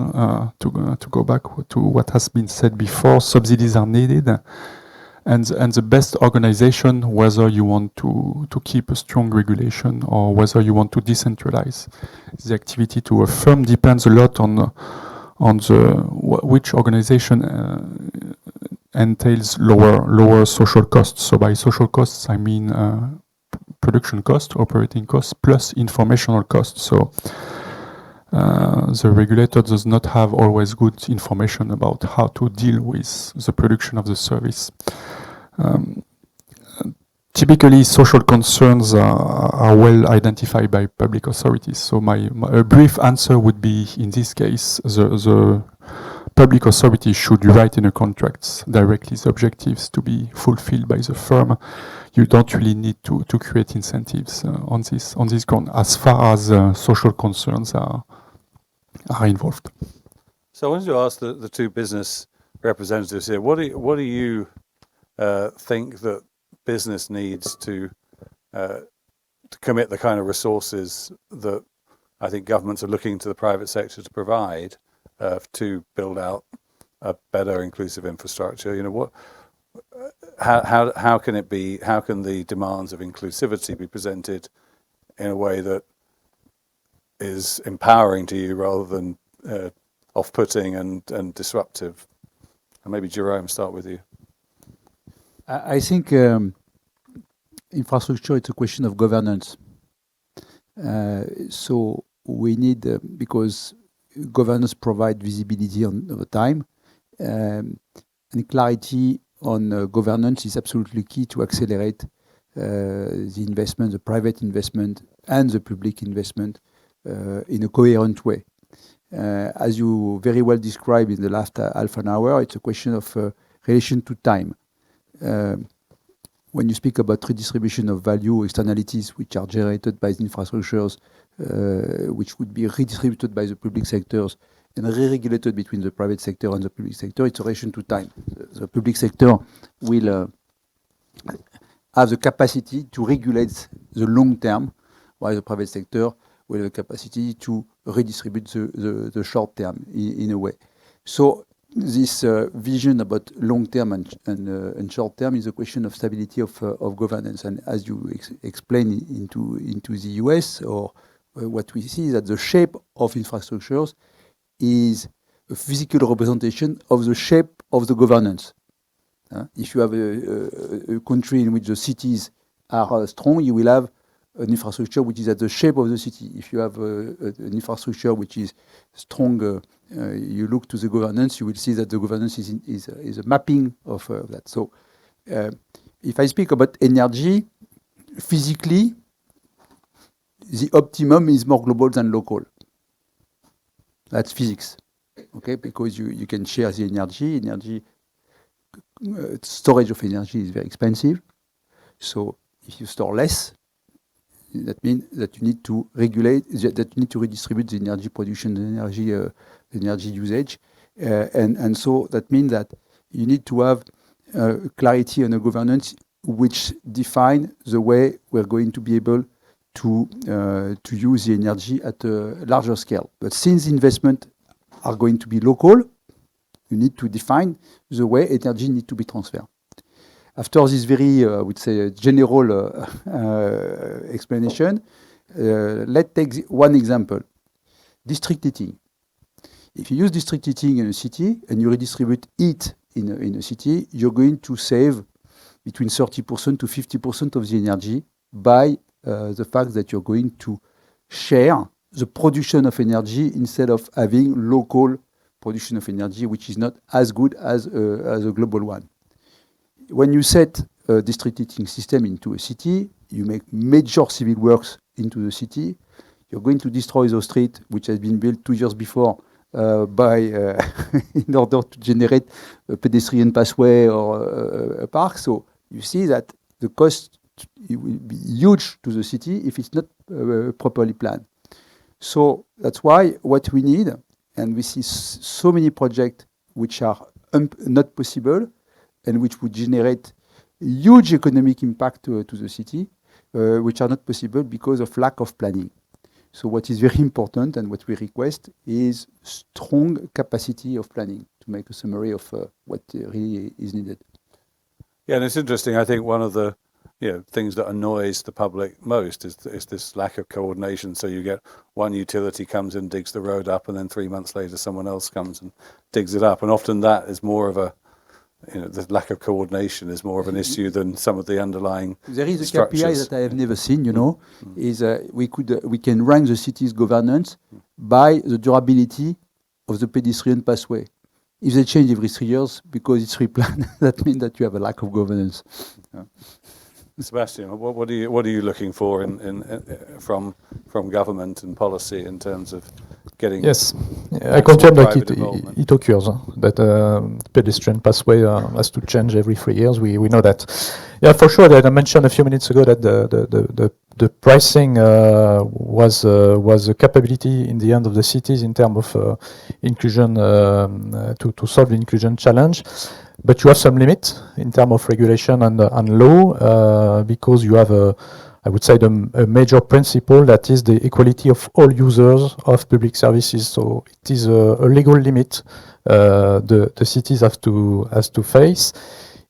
to go back to what has been said before, subsidies are needed, and the best organization, whether you want to keep a strong regulation or whether you want to decentralize the activity to a firm, depends a lot on which organization entails lower social costs. So by social costs, I mean production costs, operating costs, plus informational costs. So the regulator does not have always good information about how to deal with the production of the service. Typically, social concerns are well identified by public authorities. So a brief answer would be, in this case, the public authority should write in a contract directly the objectives to be fulfilled by the firm. You don't really need to create incentives on this ground as far as social concerns are involved. So I wanted to ask the two business representatives here, what do you think that business needs to commit the kind of resources that I think governments are looking to the private sector to provide to build out a better inclusive infrastructure? You know, how can the demands of inclusivity be presented in a way that is empowering to you rather than off-putting and disruptive? And maybe Jerome, start with you. I think infrastructure, it's a question of governance. So we need, because governance provide visibility over time, and clarity on governance is absolutely key to accelerate the investment, the private investment and the public investment in a coherent way. As you very well described in the last half an hour, it's a question of relation to time. When you speak about redistribution of value externalities which are generated by the infrastructures, which would be redistributed by the public sectors and re-regulated between the private sector and the public sector, it's a relation to time. The public sector will have the capacity to regulate the long term, while the private sector will have the capacity to redistribute the short term in a way. So this vision about long term and short term is a question of stability of governance. And as you explained into the US, or what we see is that the shape of infrastructures is a physical representation of the shape of the governance. If you have a country in which the cities are strong, you will have an infrastructure which is at the shape of the city. If you have an infrastructure which is strong, you look to the governance, you will see that the governance is a mapping of that. So if I speak about energy, physically, the optimum is more global than local. That's physics, okay? Because you can share the energy. Storage of energy is very expensive. So if you store less, that means that you need to regulate, that you need to redistribute the energy production, the energy usage. And so that means that you need to have clarity on a governance which define the way we're going to be able to use the energy at a larger scale. But since investment are going to be local, you need to define the way energy needs to be transferred. After this very, I would say, general explanation, let's take one example. District heating. If you use district heating in a city and you redistribute heat in a city, you're going to save between 30% to 50% of the energy by the fact that you're going to share the production of energy instead of having local production of energy, which is not as good as a global one. When you set a district heating system into a city, you make major civil works into the city, you're going to destroy the street, which has been built 2 years before in order to generate a pedestrian pathway or a park. So you see that the cost it will be huge to the city if it's not properly planned. So that's why what we need, and we see so many projects which are not possible and which would generate huge economic impact to the city, which are not possible because of lack of planning. So what is very important and what we request is strong capacity of planning, to make a summary of what really is needed. Yeah, and it's interesting. I think one of the things that annoys the public most is this lack of coordination. So you get one utility comes in, digs the road up, and then 3 months later someone else comes and digs it up. And often that is more of a, the lack of coordination is more of an issue than some of the underlying There is a structures. KPI that I have never seen, is we can rank the city's governance by the durability of the pedestrian pathway. If they change every 3 years because it's replanned, that means that you have a lack of governance. Sebastian, what are you looking for from government and policy in terms of getting? Yes, I confirm that involvement? it occurs, that pedestrian pathway has to change every 3 years. We know that. Yeah, for sure. That I mentioned a few minutes ago that the pricing was a capability in the end of the cities in terms of inclusion to solve the inclusion challenge. But you have some limit in terms of regulation and law because you have I would say a major principle that is the equality of all users of public services. So it is a legal limit the cities have to face.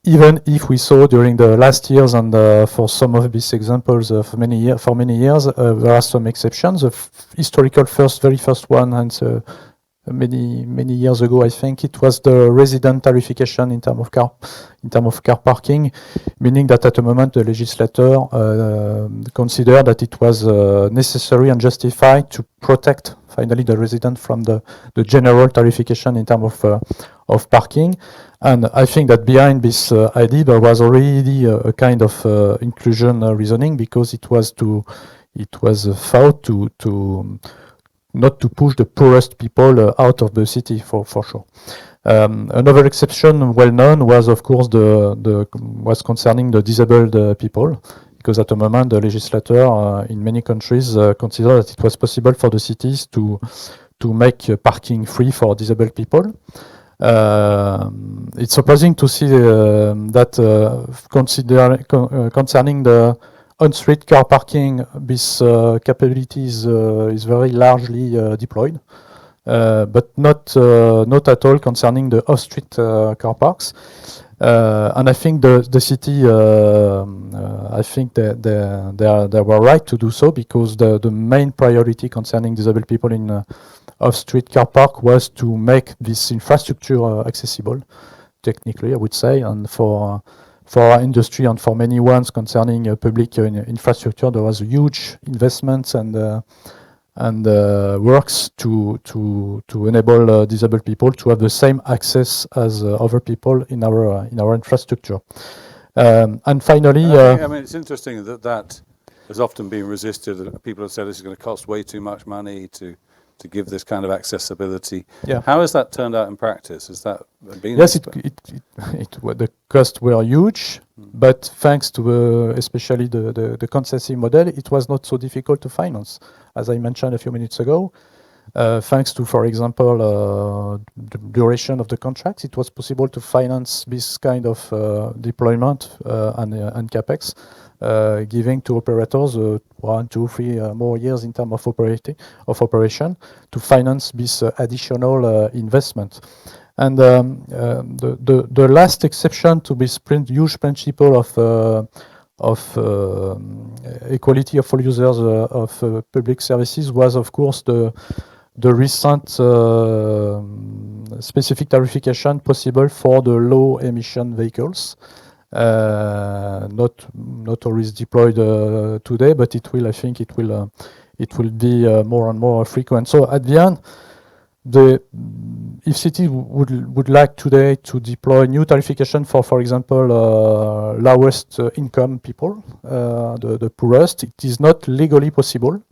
Even if we saw during the last years and for some of these examples for many years, there are some exceptions. The very first one, and many years ago, I think it was the resident tarification in terms of car parking, meaning that at a moment the legislator considered that it was necessary and justified to protect finally the resident from the general tarification in terms of parking. And I think that behind this idea there was already a kind of inclusion reasoning, because it was thought to not to push the poorest people out of the city for sure. Another exception, well known, was of course was concerning the disabled people, because at the moment the legislator in many countries considered that it was possible for the cities to make parking free for disabled people. It's surprising to see that concerning the on-street car parking, this capability is very largely deployed, but not at all concerning the off-street car parks. And I think the city, I think they were right to do so, because the main priority concerning disabled people in off-street car park was to make this infrastructure accessible, technically, I would say, and for our industry and for many ones concerning public infrastructure, there was huge investments and works to enable disabled people to have the same access as other people in our infrastructure. And finally, I mean, it's interesting that has often been resisted. People have said this is going to cost way too much money to give this kind of accessibility. Yeah. How has that turned out in practice? Has that been? Yes, the costs were huge, but thanks to especially the concession model, it was not so difficult to finance. As I mentioned a few minutes ago, Thanks to, for example, the duration of the contracts, it was possible to finance this kind of deployment and capex, giving to operators 1, 2, 3 more years in terms of operation to finance this additional investment. And the last exception to this huge principle of equality of all users of public services was, of course, the recent specific tarification possible for the low emission vehicles. Not always deployed today, but it will. I think it will be more and more frequent. So at the end, if cities would like today to deploy new tarification for example, lowest income people, the poorest, it is not legally possible.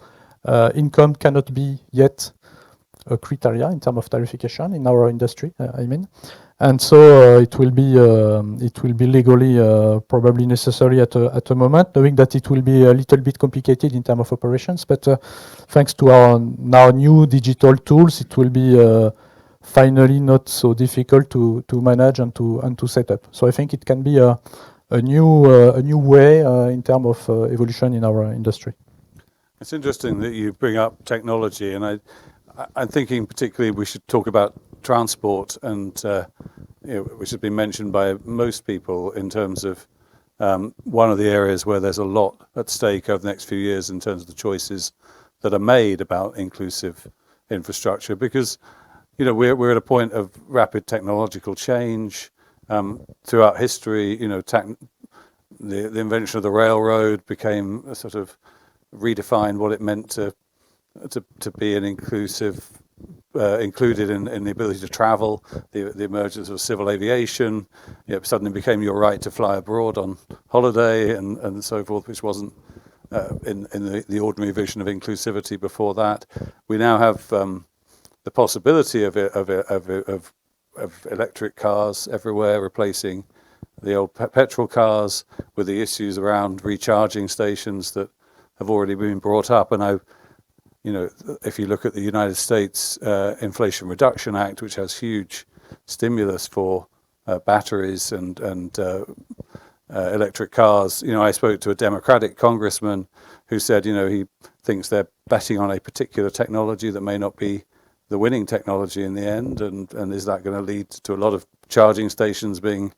Income cannot be yet a criteria in terms of tarification in our industry. I mean, and so it will be legally probably necessary at a moment, knowing that it will be a little bit complicated in terms of operations. But thanks to our now new digital tools, it will be finally not so difficult to manage and to set up. So I think it can be a new way in terms of evolution in our industry. It's interesting that you bring up technology, and I'm thinking particularly we should talk about transport, and which has been mentioned by most people in terms of one of the areas where there's a lot at stake over the next few years in terms of the choices that are made about inclusive infrastructure, because we're at a point of rapid technological change throughout history. The invention of the railroad became a sort of redefined what it meant to be an inclusive, included in the ability to travel. The emergence of civil aviation, suddenly became your right to fly abroad on holiday and so forth, which wasn't in the ordinary vision of inclusivity before that. We now have the possibility of electric cars everywhere, replacing the old petrol cars, with the issues around recharging stations that have already been brought up. And if you look at the United States Inflation Reduction Act, which has huge stimulus for batteries and electric cars, I spoke to a Democratic congressman who said, he thinks they're betting on a particular technology that may not be the winning technology in the end, and is that going to lead to a lot of charging stations being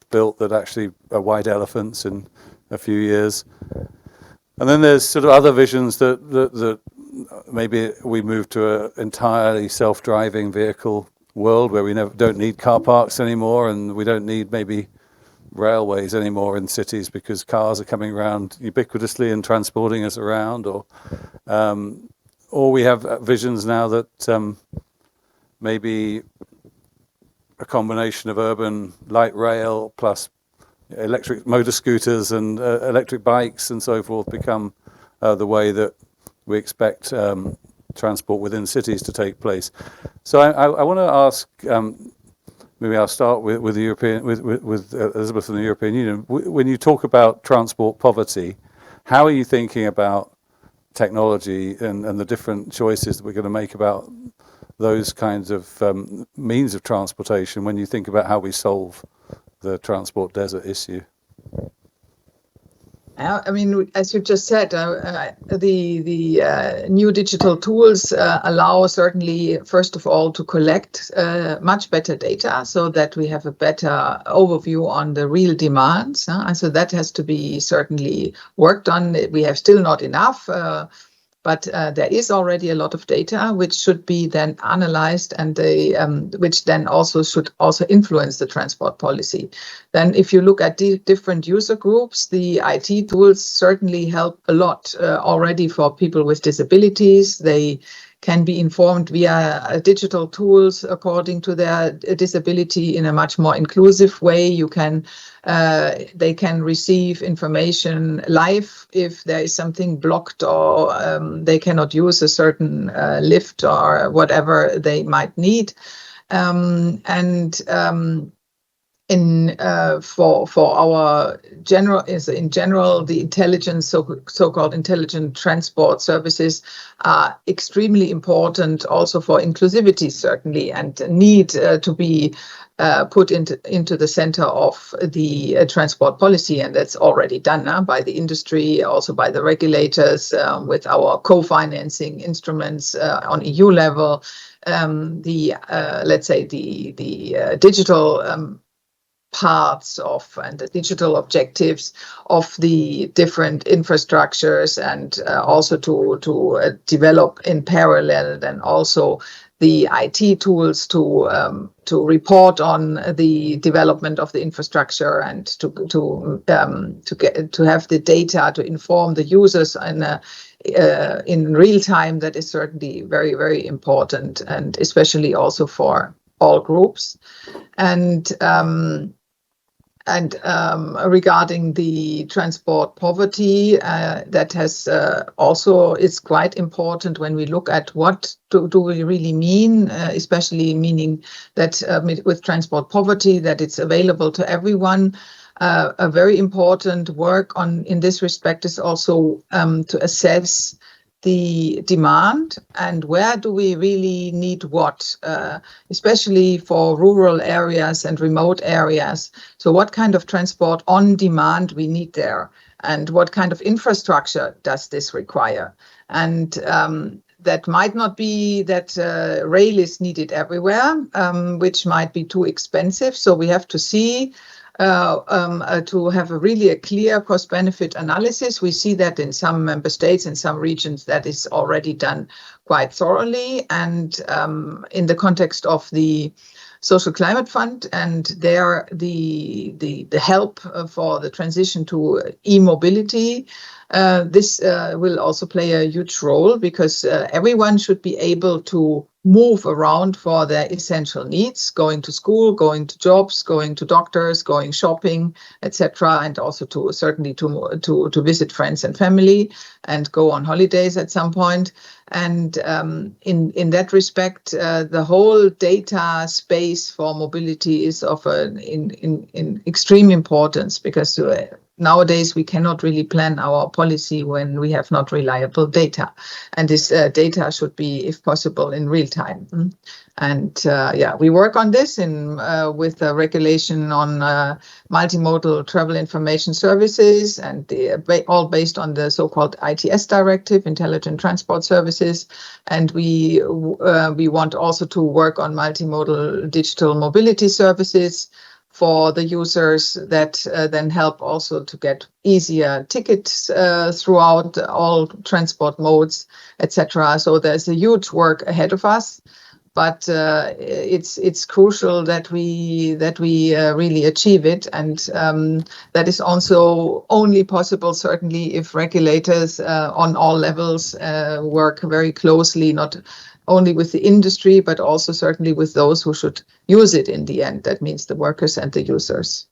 built that actually are white elephants in a few years? And then there's sort of other visions that maybe we move to an entirely self-driving vehicle world where we don't need car parks anymore, and we don't need maybe railways anymore in cities because cars are coming around ubiquitously and transporting us around, or we have visions now that maybe a combination of urban light rail plus electric motor scooters and electric bikes and so forth become the way that we expect transport within cities to take place. So I want to ask, maybe I'll start with the European, with Elisabeth from the European Union. When you talk about transport poverty, how are you thinking about technology and the different choices that we're going to make about those kinds of means of transportation when you think about how we solve the transport desert issue? I mean, as you just said, the new digital tools allow certainly, first of all, to collect much better data so that we have a better overview on the real demands. And so that has to be certainly worked on. We have still not enough, but there is already a lot of data which should be then analyzed, and which then should also influence the transport policy. Then if you look at the different user groups, the IT tools certainly help a lot already for people with disabilities. They can be informed via digital tools according to their disability in a much more inclusive way. They can receive information live if there is something blocked, or they cannot use a certain lift or whatever they might need. for our in general, the intelligent, so-called intelligent transport services are extremely important also for inclusivity, certainly, and need to be put into the center of the transport policy, and that's already done by the industry, also by the regulators, with our co-financing instruments on EU level. Let's say the digital parts of and the digital objectives of the different infrastructures, and also to develop in parallel then also the IT tools to report on the development of the infrastructure, and to have the data to inform the users in real time. That is certainly very, very important, and especially also for all groups. And regarding the transport poverty, that has also is quite important when we look at what do we really mean, especially meaning that with transport poverty, that it's available to everyone. A very important work in this respect is also to assess the demand and where do we really need what, especially for rural areas and remote areas. So what kind of transport on demand we need there, and what kind of infrastructure does this require? And that might not be that rail is needed everywhere, which might be too expensive. So we have to see to have a clear cost-benefit analysis. We see that in some member states, in some regions, that is already done quite thoroughly. And in the context of the Social Climate Fund, and there the help for the transition to e-mobility, this will also play a huge role, because everyone should be able to move around for their essential needs, going to school, going to jobs, going to doctors, going shopping, etc., and also certainly to visit friends and family and go on holidays at some point. And in that respect, the whole data space for mobility is of in extreme importance, because nowadays we cannot really plan our policy when we have not reliable data, and this data should be, if possible, in real time. And we work on this with the regulation on multimodal travel information services, and all based on the so-called ITS directive, Intelligent Transport Services. And we want also to work on multimodal digital mobility services for the users that then help also to get easier tickets throughout all transport modes, etc. So there's a huge work ahead of us, but it's crucial that we really achieve it, and that is also only possible certainly if regulators on all levels work very closely, not only with the industry, but also certainly with those who should use it in the end. That means the workers and the users.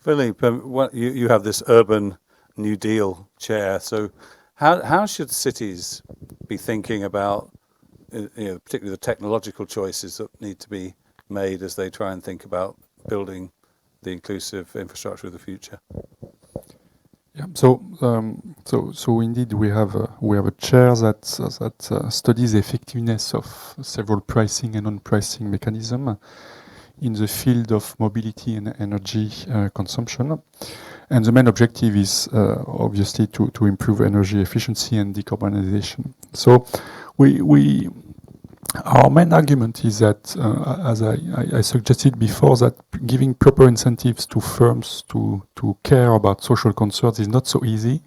Philippe, you have this urban New Deal chair. So how should cities be thinking about, particularly the technological choices that need to be made as they try and think about building the inclusive infrastructure of the future? Yeah. So indeed we have a chair that studies the effectiveness of several pricing and non-pricing mechanisms in the field of mobility and energy consumption, and the main objective is obviously to improve energy efficiency and decarbonization. So our main argument is that, as I suggested before, that giving proper incentives to firms to care about social concerns is not so easy.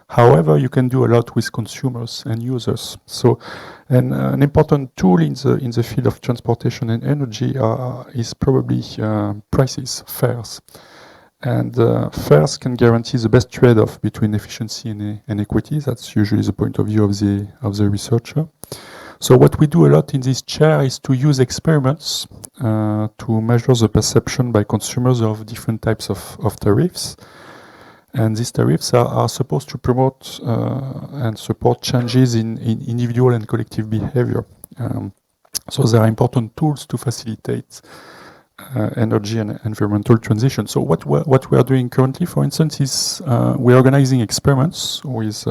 However, you can do a lot with consumers and users. So, an important tool in the field of transportation and energy is probably prices, fares. And fares can guarantee the best trade-off between efficiency and equity. That's usually the point of view of the researcher. So what we do a lot in this chair is to use experiments to measure the perception by consumers of different types of tariffs. And these tariffs are supposed to promote and support changes in individual and collective behavior. So there are important tools to facilitate energy and environmental transition. So what we are doing currently, for instance, is we're organizing experiments with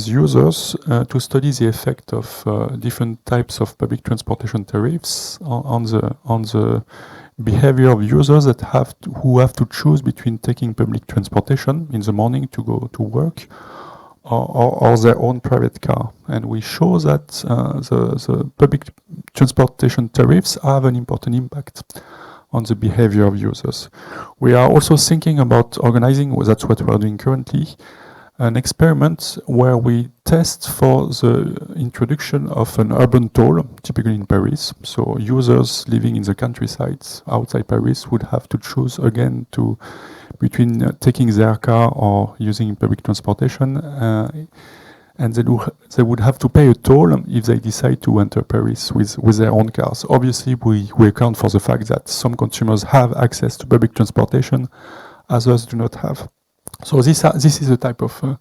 users to study the effect of different types of public transportation tariffs on the behavior of users who have to choose between taking public transportation in the morning to go to work or their own private car. And we show that the public transportation tariffs have an important impact on the behavior of users. We are also thinking about organizing, that's what we are doing currently, an experiment where we test for the introduction of an urban toll, typically in Paris. So users living in the countryside outside Paris would have to choose again between taking their car or using public transportation, and they would have to pay a toll if they decide to enter Paris with their own cars. Obviously, we account for the fact that some consumers have access to public transportation, others do not have. So this is the type of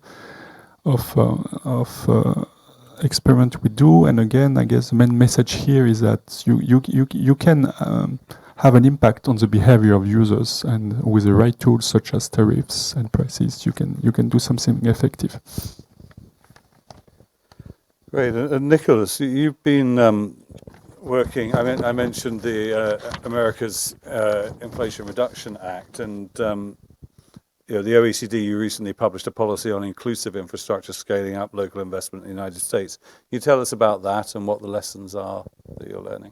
experiment we do. And again, I guess the main message here is that you can have an impact on the behavior of users, and with the right tools such as tariffs and prices, you can do something effective. Great. And Nicolas, you've been working. I mentioned the America's Inflation Reduction Act, and the OECD. You recently published a policy on inclusive infrastructure scaling up local investment in the United States. Can you tell us about that and what the lessons are that you're learning?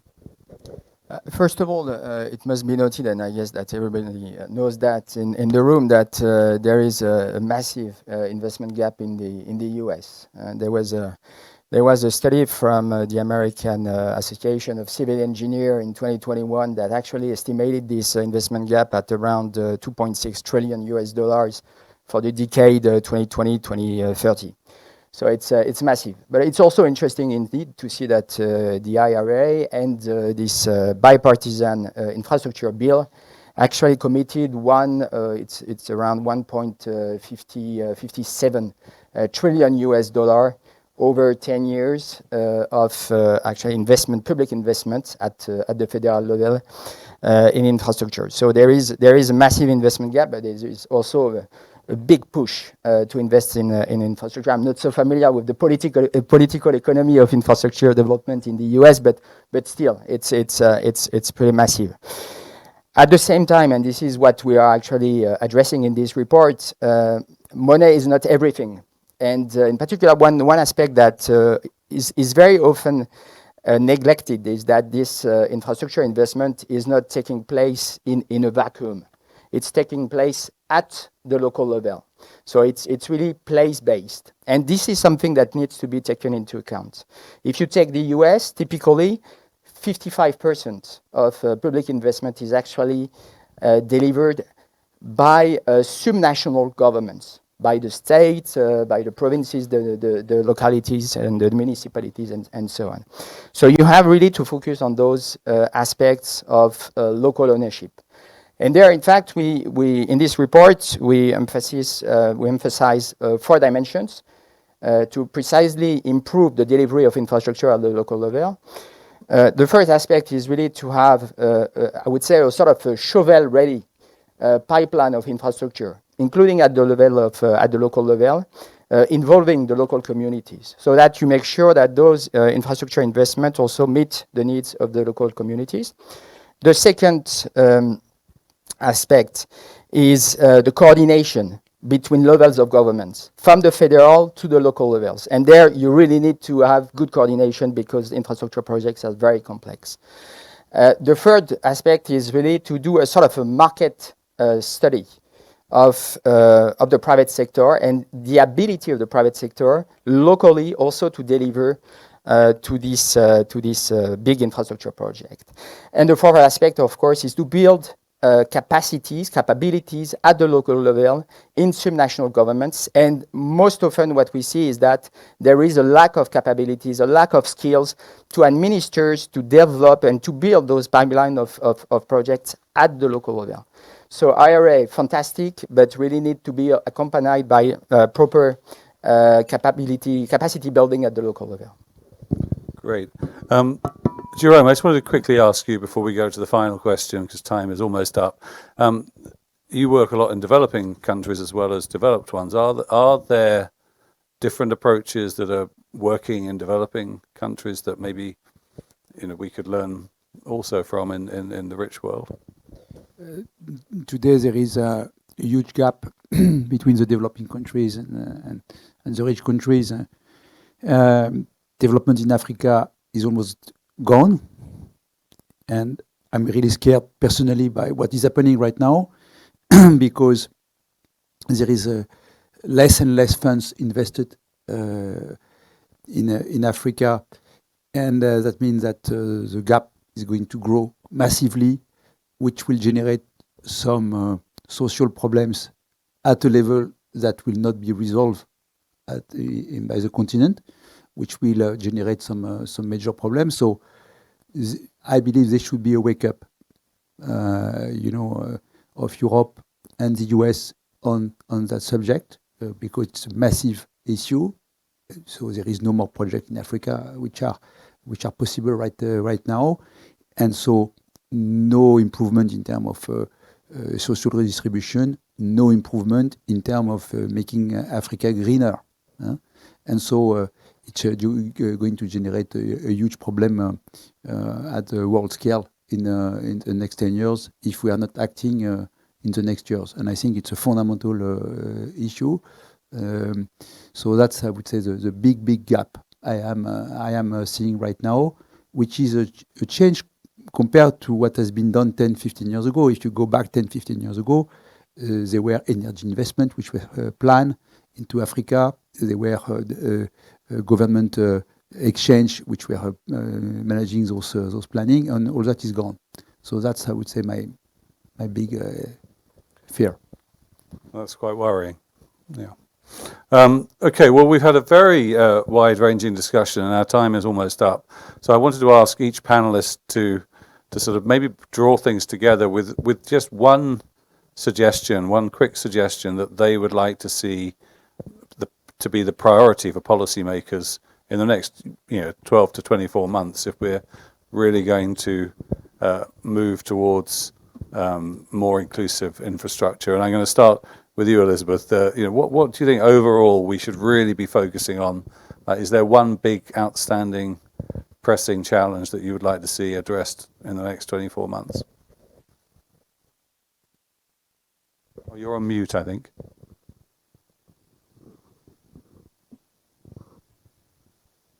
First of all, it must be noted, and I guess that everybody knows that in the room, that there is a massive investment gap in the US. There was a study from the American Association of Civil Engineers in 2021 that actually estimated this investment gap at around 2.6 trillion US dollars for the decade 2020-2030. So it's massive. But it's also interesting indeed to see that the IRA and this bipartisan infrastructure bill actually committed it's around 1.57 trillion US dollar over 10 years of actually public investment at the federal level in infrastructure. So there is a massive investment gap, but there is also a big push to invest in infrastructure. I'm not so familiar with the political economy of infrastructure development in the US, but still, it's pretty massive. At the same time, and this is what we are actually addressing in this report, money is not everything. And in particular, one aspect that is very often neglected is that this infrastructure investment is not taking place in a vacuum. It's taking place at the local level. So it's really place-based. And this is something that needs to be taken into account. If you take the US, typically 55% of public investment is actually delivered by subnational governments, by the states, by the provinces, the localities, and the municipalities, and so on. So you have really to focus on those aspects of local ownership. And there, in fact, we in this report, we emphasize 4 dimensions to precisely improve the delivery of infrastructure at the local level. The first aspect is really to have, I would say, a sort of a shovel-ready pipeline of infrastructure, including at the level of at the local level, involving the local communities, so that you make sure that those infrastructure investments also meet the needs of the local communities. The second aspect is the coordination between levels of governments, from the federal to the local levels. And there you really need to have good coordination because infrastructure projects are very complex. The third aspect is really to do a sort of a market study of the private sector and the ability of the private sector locally also to deliver to this big infrastructure project. And the fourth aspect, of course, is to build capabilities at the local level in subnational governments. And most often what we see is that there is a lack of capabilities, a lack of skills to administer, to develop, and to build those pipeline of projects at the local level. So IRA, fantastic, but really need to be accompanied by proper capacity building at the local level. Great. Jerome, I just wanted to quickly ask you before we go to the final question, because time is almost up. You work a lot in developing countries as well as developed ones. Are there different approaches that are working in developing countries that maybe we could learn also from in the rich world? Today there is a huge gap between the developing countries and the rich countries. Development in Africa is almost gone, and I'm really scared personally by what is happening right now because there is less and less funds invested in Africa, and that means that the gap is going to grow massively, which will generate some social problems at a level that will not be resolved by the continent, which will generate some major problems. So I believe there should be a wake up, of Europe and the US on that subject because it's a massive issue. So there is no more project in Africa which are possible right now, and so no improvement in terms of social redistribution, no improvement in terms of making Africa greener, and so it's going to generate a huge problem at the world scale in the next 10 years if we are not acting in the next years. And I think it's a fundamental issue. So that's, I would say, the big gap I am seeing right now, which is a change compared to what has been done 10, 15 years ago. If you go back 10, 15 years ago, there were energy investment which were planned into Africa. There were government exchange which were managing those planning, and all that is gone. So that's, I would say, my big fear. That's quite worrying. Yeah. Okay, well, we've had a very wide-ranging discussion, and our time is almost up. So I wanted to ask each panelist to sort of maybe draw things together with just one suggestion, one quick suggestion that they would like to see to be the priority for policymakers in the next 12 to 24 months if we're really going to move towards more inclusive infrastructure. And I'm going to start with you, Elisabeth. What do you think overall we should really be focusing on? Is there one big outstanding pressing challenge that you would like to see addressed in the next 24 months? Oh, you're on mute, I think.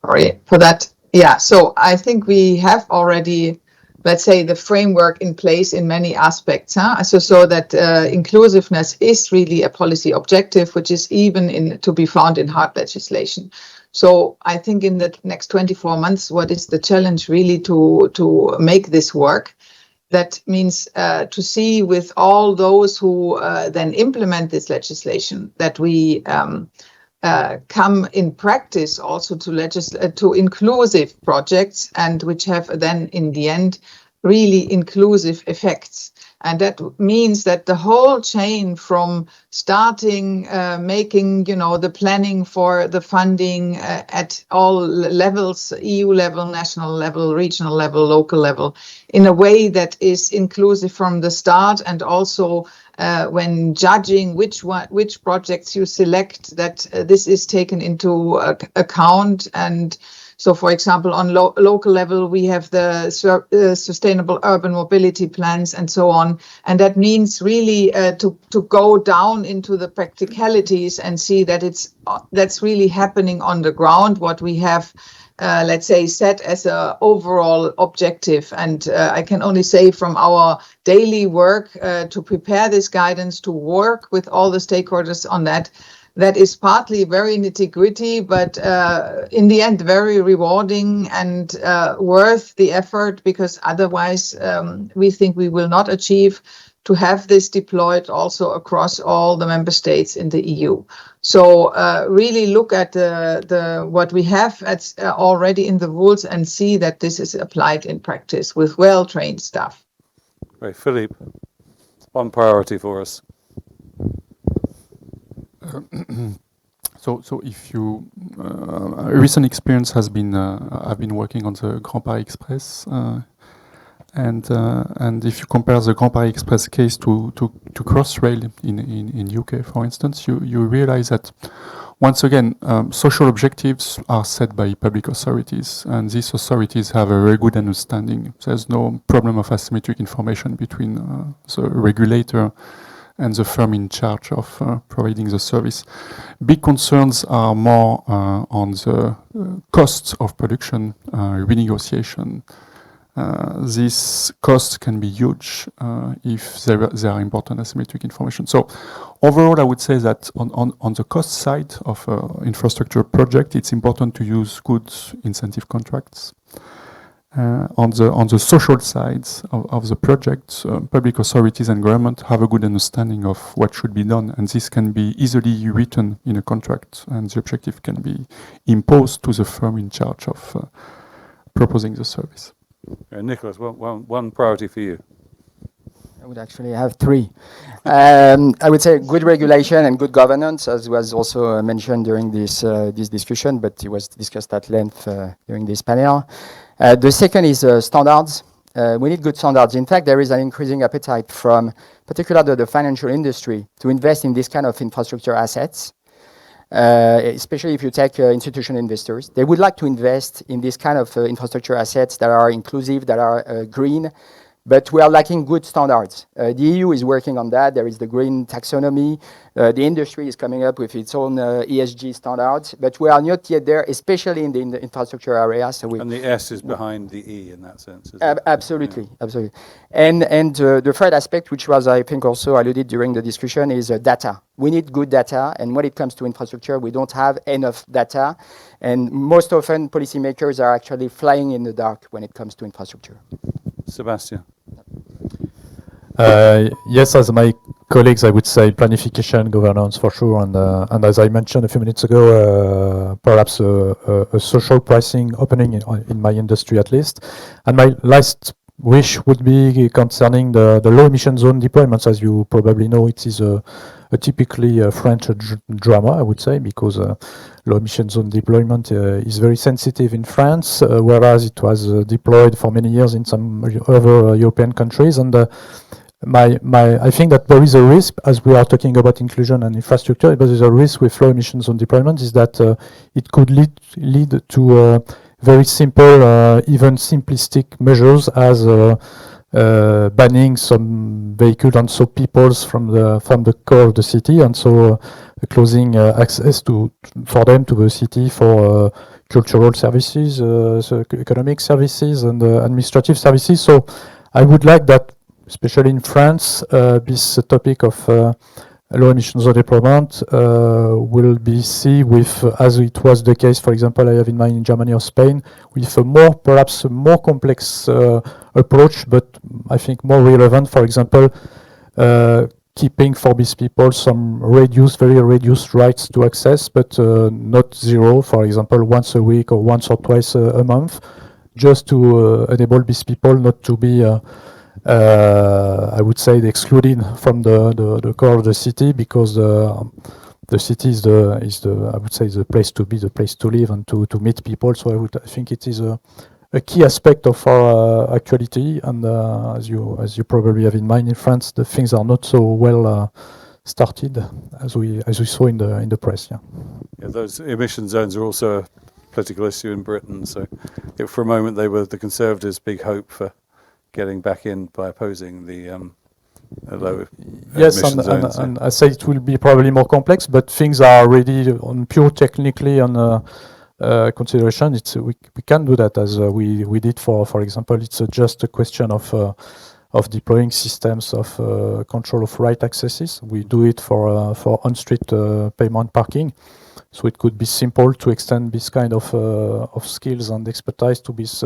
Sorry for that. Yeah, so I think we have already, let's say, the framework in place in many aspects. So that inclusiveness is really a policy objective, which is even to be found in hard legislation. So I think in the next 24 months, what is the challenge really to make this work? That means to see with all those who then implement this legislation that we come in practice also to inclusive projects, and which have then in the end really inclusive effects. And that means that the whole chain from starting making the planning for the funding at all levels, EU level, national level, regional level, local level, in a way that is inclusive from the start, and also when judging which projects you select, that this is taken into account. And so, for example, on local level, we have the sustainable urban mobility plans and so on. And that means really to go down into the practicalities and see that that's really happening on the ground, what we have, let's say, set as an overall objective. And I can only say from our daily work to prepare this guidance, to work with all the stakeholders on that, that is partly very nitty-gritty, but in the end very rewarding and worth the effort, because otherwise we think we will not achieve to have this deployed also across all the member states in the EU. So really look at what we have already in the rules and see that this is applied in practice with well-trained staff. Great. Philippe, one priority for us. So if you, a recent experience has been, I've been working on the Grand Paris Express, and if you compare the Grand Paris Express case to Crossrail in UK, for instance, you realize that once again, social objectives are set by public authorities, and these authorities have a very good understanding. There's no problem of asymmetric information between the regulator and the firm in charge of providing the service. Big concerns are more on the costs of production, renegotiation. These costs can be huge if there are important asymmetric information. So overall, I would say that on the cost side of infrastructure project, it's important to use good incentive contracts. On the social sides of the project, public authorities and government have a good understanding of what should be done, and this can be easily written in a contract, and the objective can be imposed to the firm in charge of proposing the service. Nicolas, one priority for you. I would actually have three. I would say good regulation and good governance, as was also mentioned during this discussion, but it was discussed at length during this panel. The second is standards. We need good standards. In fact, there is an increasing appetite from particularly the financial industry to invest in this kind of infrastructure assets, especially if you take institutional investors. They would like to invest in this kind of infrastructure assets that are inclusive, that are green, but we are lacking good standards. The EU is working on that. There is the green taxonomy. The industry is coming up with its own ESG standards, but we are not yet there, especially in the infrastructure area. So and the S is behind the E in that sense. Absolutely, yeah. Absolutely. And the third aspect, which was, I think, also alluded during the discussion, is data. We need good data, and when it comes to infrastructure, we don't have enough data, and most often policymakers are actually flying in the dark when it comes to infrastructure. Sebastian. Yes, as my colleagues, I would say planification, governance for sure, and as I mentioned a few minutes ago, perhaps a social pricing opening in my industry at least. And my last wish would be concerning the low emission zone deployments. As you probably know, it is a typically French drama, I would say, because low emission zone deployment is very sensitive in France, whereas it was deployed for many years in some other European countries. And I think that there is a risk, as we are talking about inclusion and infrastructure, but there's a risk with low emission zone deployment is that it could lead to very simple, even simplistic measures as banning some vehicles and so peoples from the core of the city, and so closing access for them to the city for cultural services, so economic services, and administrative services. So I would like that, especially in France, this topic of low emission zone deployment will be seen with, as it was the case, for example, I have in mind in Germany or Spain, with perhaps a more complex approach, but I think more relevant. For example, keeping for these people some very reduced rights to access, but not zero. For example, once a week or once or twice a month, just to enable these people not to be I would say excluded from the core of the city, because the city is I would say the place to be, the place to live and to meet people. So I think it is a key aspect of our actuality, and as you probably have in mind, in France the things are not so well started as we saw in the press. Yeah, those emission zones are also a political issue in Britain. So if for a moment they were the Conservatives' big hope for getting back in by opposing the low emission zones. And I say it will be probably more complex, but things are already on pure technically on consideration. We can do that as we did for example. It's just a question of deploying systems of control of right accesses. We do it for on-street payment parking. So it could be simple to extend this kind of skills and expertise to this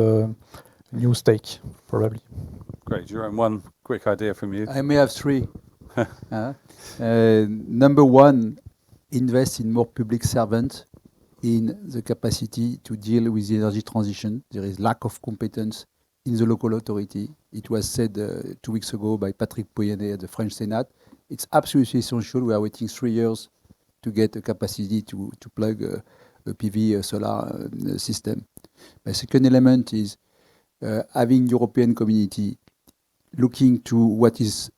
new stake, probably. Great. Jerome, one quick idea from you. I may have three. Number one, invest in more public servants in the capacity to deal with the energy transition. There is lack of competence in the local authority. It was said 2 weeks ago by Patrick Poyennet at the French Senate. It's absolutely essential. We are waiting 3 years to get a capacity to plug a PV solar system. The second element is having European community looking to what is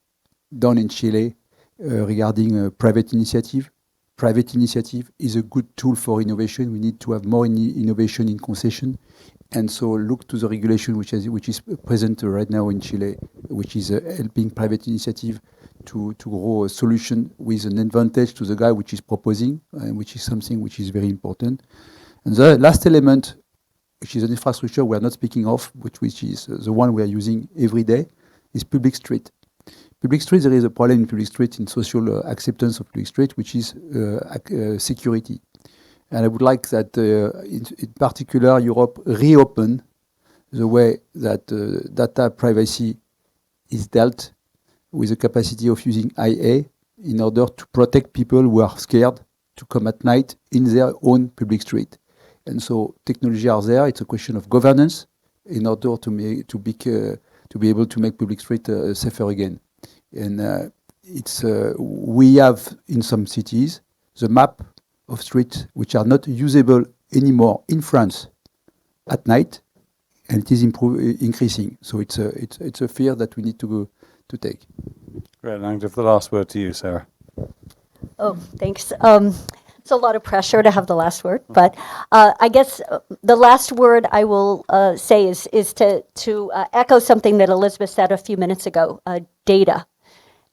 done in Chile regarding private initiative. Private initiative is a good tool for innovation. We need to have more innovation in concession. And so look to the regulation which is present right now in Chile, which is helping private initiative to grow a solution with an advantage to the guy which is proposing, which is something which is very important. And the last element, which is an infrastructure we are not speaking of, which is the one we are using every day, is public street. Public street, there is a problem in public street, in social acceptance of public street, which is security. And I would like that, in particular, Europe reopen the way that data privacy is dealt with the capacity of using IA in order to protect people who are scared to come at night in their own public street. And so technology are there. It's a question of governance in order to be able to make public street safer again. And we have in some cities the map of streets which are not usable anymore in France at night, and it is increasing. So it's a fear that we need to take. Great, and I'll give the last word to you, Sara. Oh, thanks. It's a lot of pressure to have the last word, but I guess the last word I will say is to echo something that Elisabeth said a few minutes ago, data.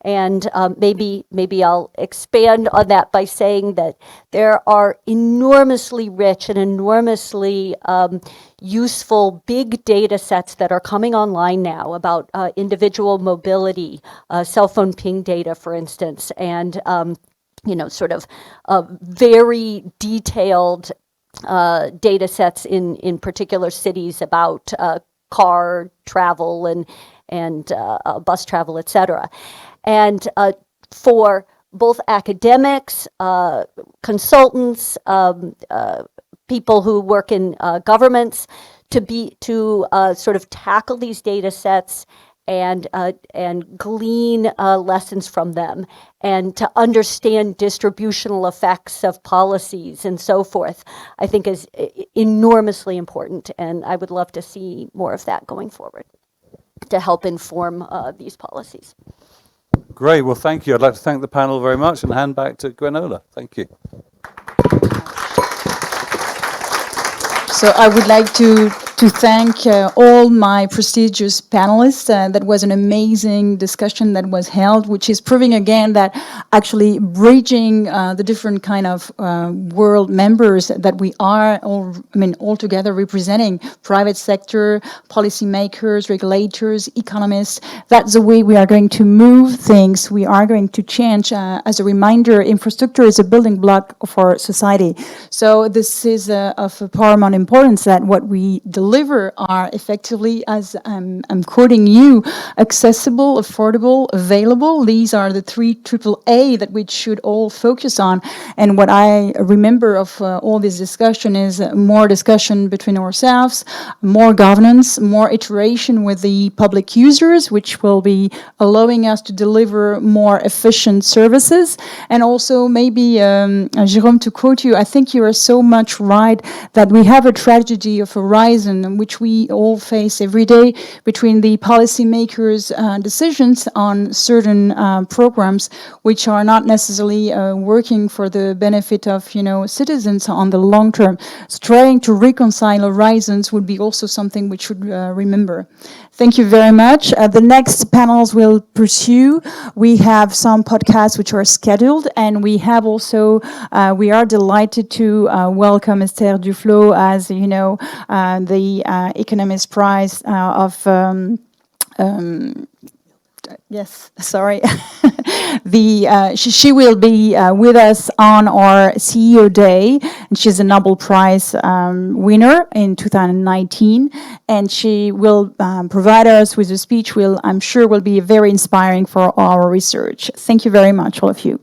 And maybe I'll expand on that by saying that there are enormously rich and enormously useful big data sets that are coming online now about individual mobility, cell phone ping data, for instance, and sort of very detailed data sets in particular cities about car travel and bus travel, et cetera. And for both academics, consultants, people who work in governments, to sort of tackle these data sets and glean lessons from them, and to understand distributional effects of policies and so forth, I think is enormously important. And I would love to see more of that going forward to help inform these policies. Great, well, thank you. I'd like to thank the panel very much and hand back to Gwenola. Thank you. So I would like to thank all my prestigious panelists. That was an amazing discussion that was held, which is proving again that actually bridging the different kind of world members that we are all together representing, private sector, policymakers, regulators, economists. That's the way we are going to move things. We are going to change. As a reminder, infrastructure is a building block of our society. So this is of paramount importance that what we deliver are effectively, as I'm quoting you, accessible, affordable, available. These are the 3 AAA that we should all focus on. And what I remember of all this discussion is more discussion between ourselves, more governance, more iteration with the public users, which will be allowing us to deliver more efficient services. And also maybe, Jérôme, to quote you, I think you are so much right that we have a tragedy of horizon which we all face every day between the policymakers' decisions on certain programs which are not necessarily working for the benefit of citizens on the long term. So trying to reconcile horizons would be also something we should remember. Thank you very much. The next panels will pursue. We have some podcasts which are scheduled, and we have also, we are delighted to welcome Esther Duflo as, the Economist Prize of, yes, sorry. She will be with us on our CEO Day, and she's a Nobel Prize winner in 2019, and she will provide us with a speech I'm sure will be very inspiring for our research. Thank you very much, all of you.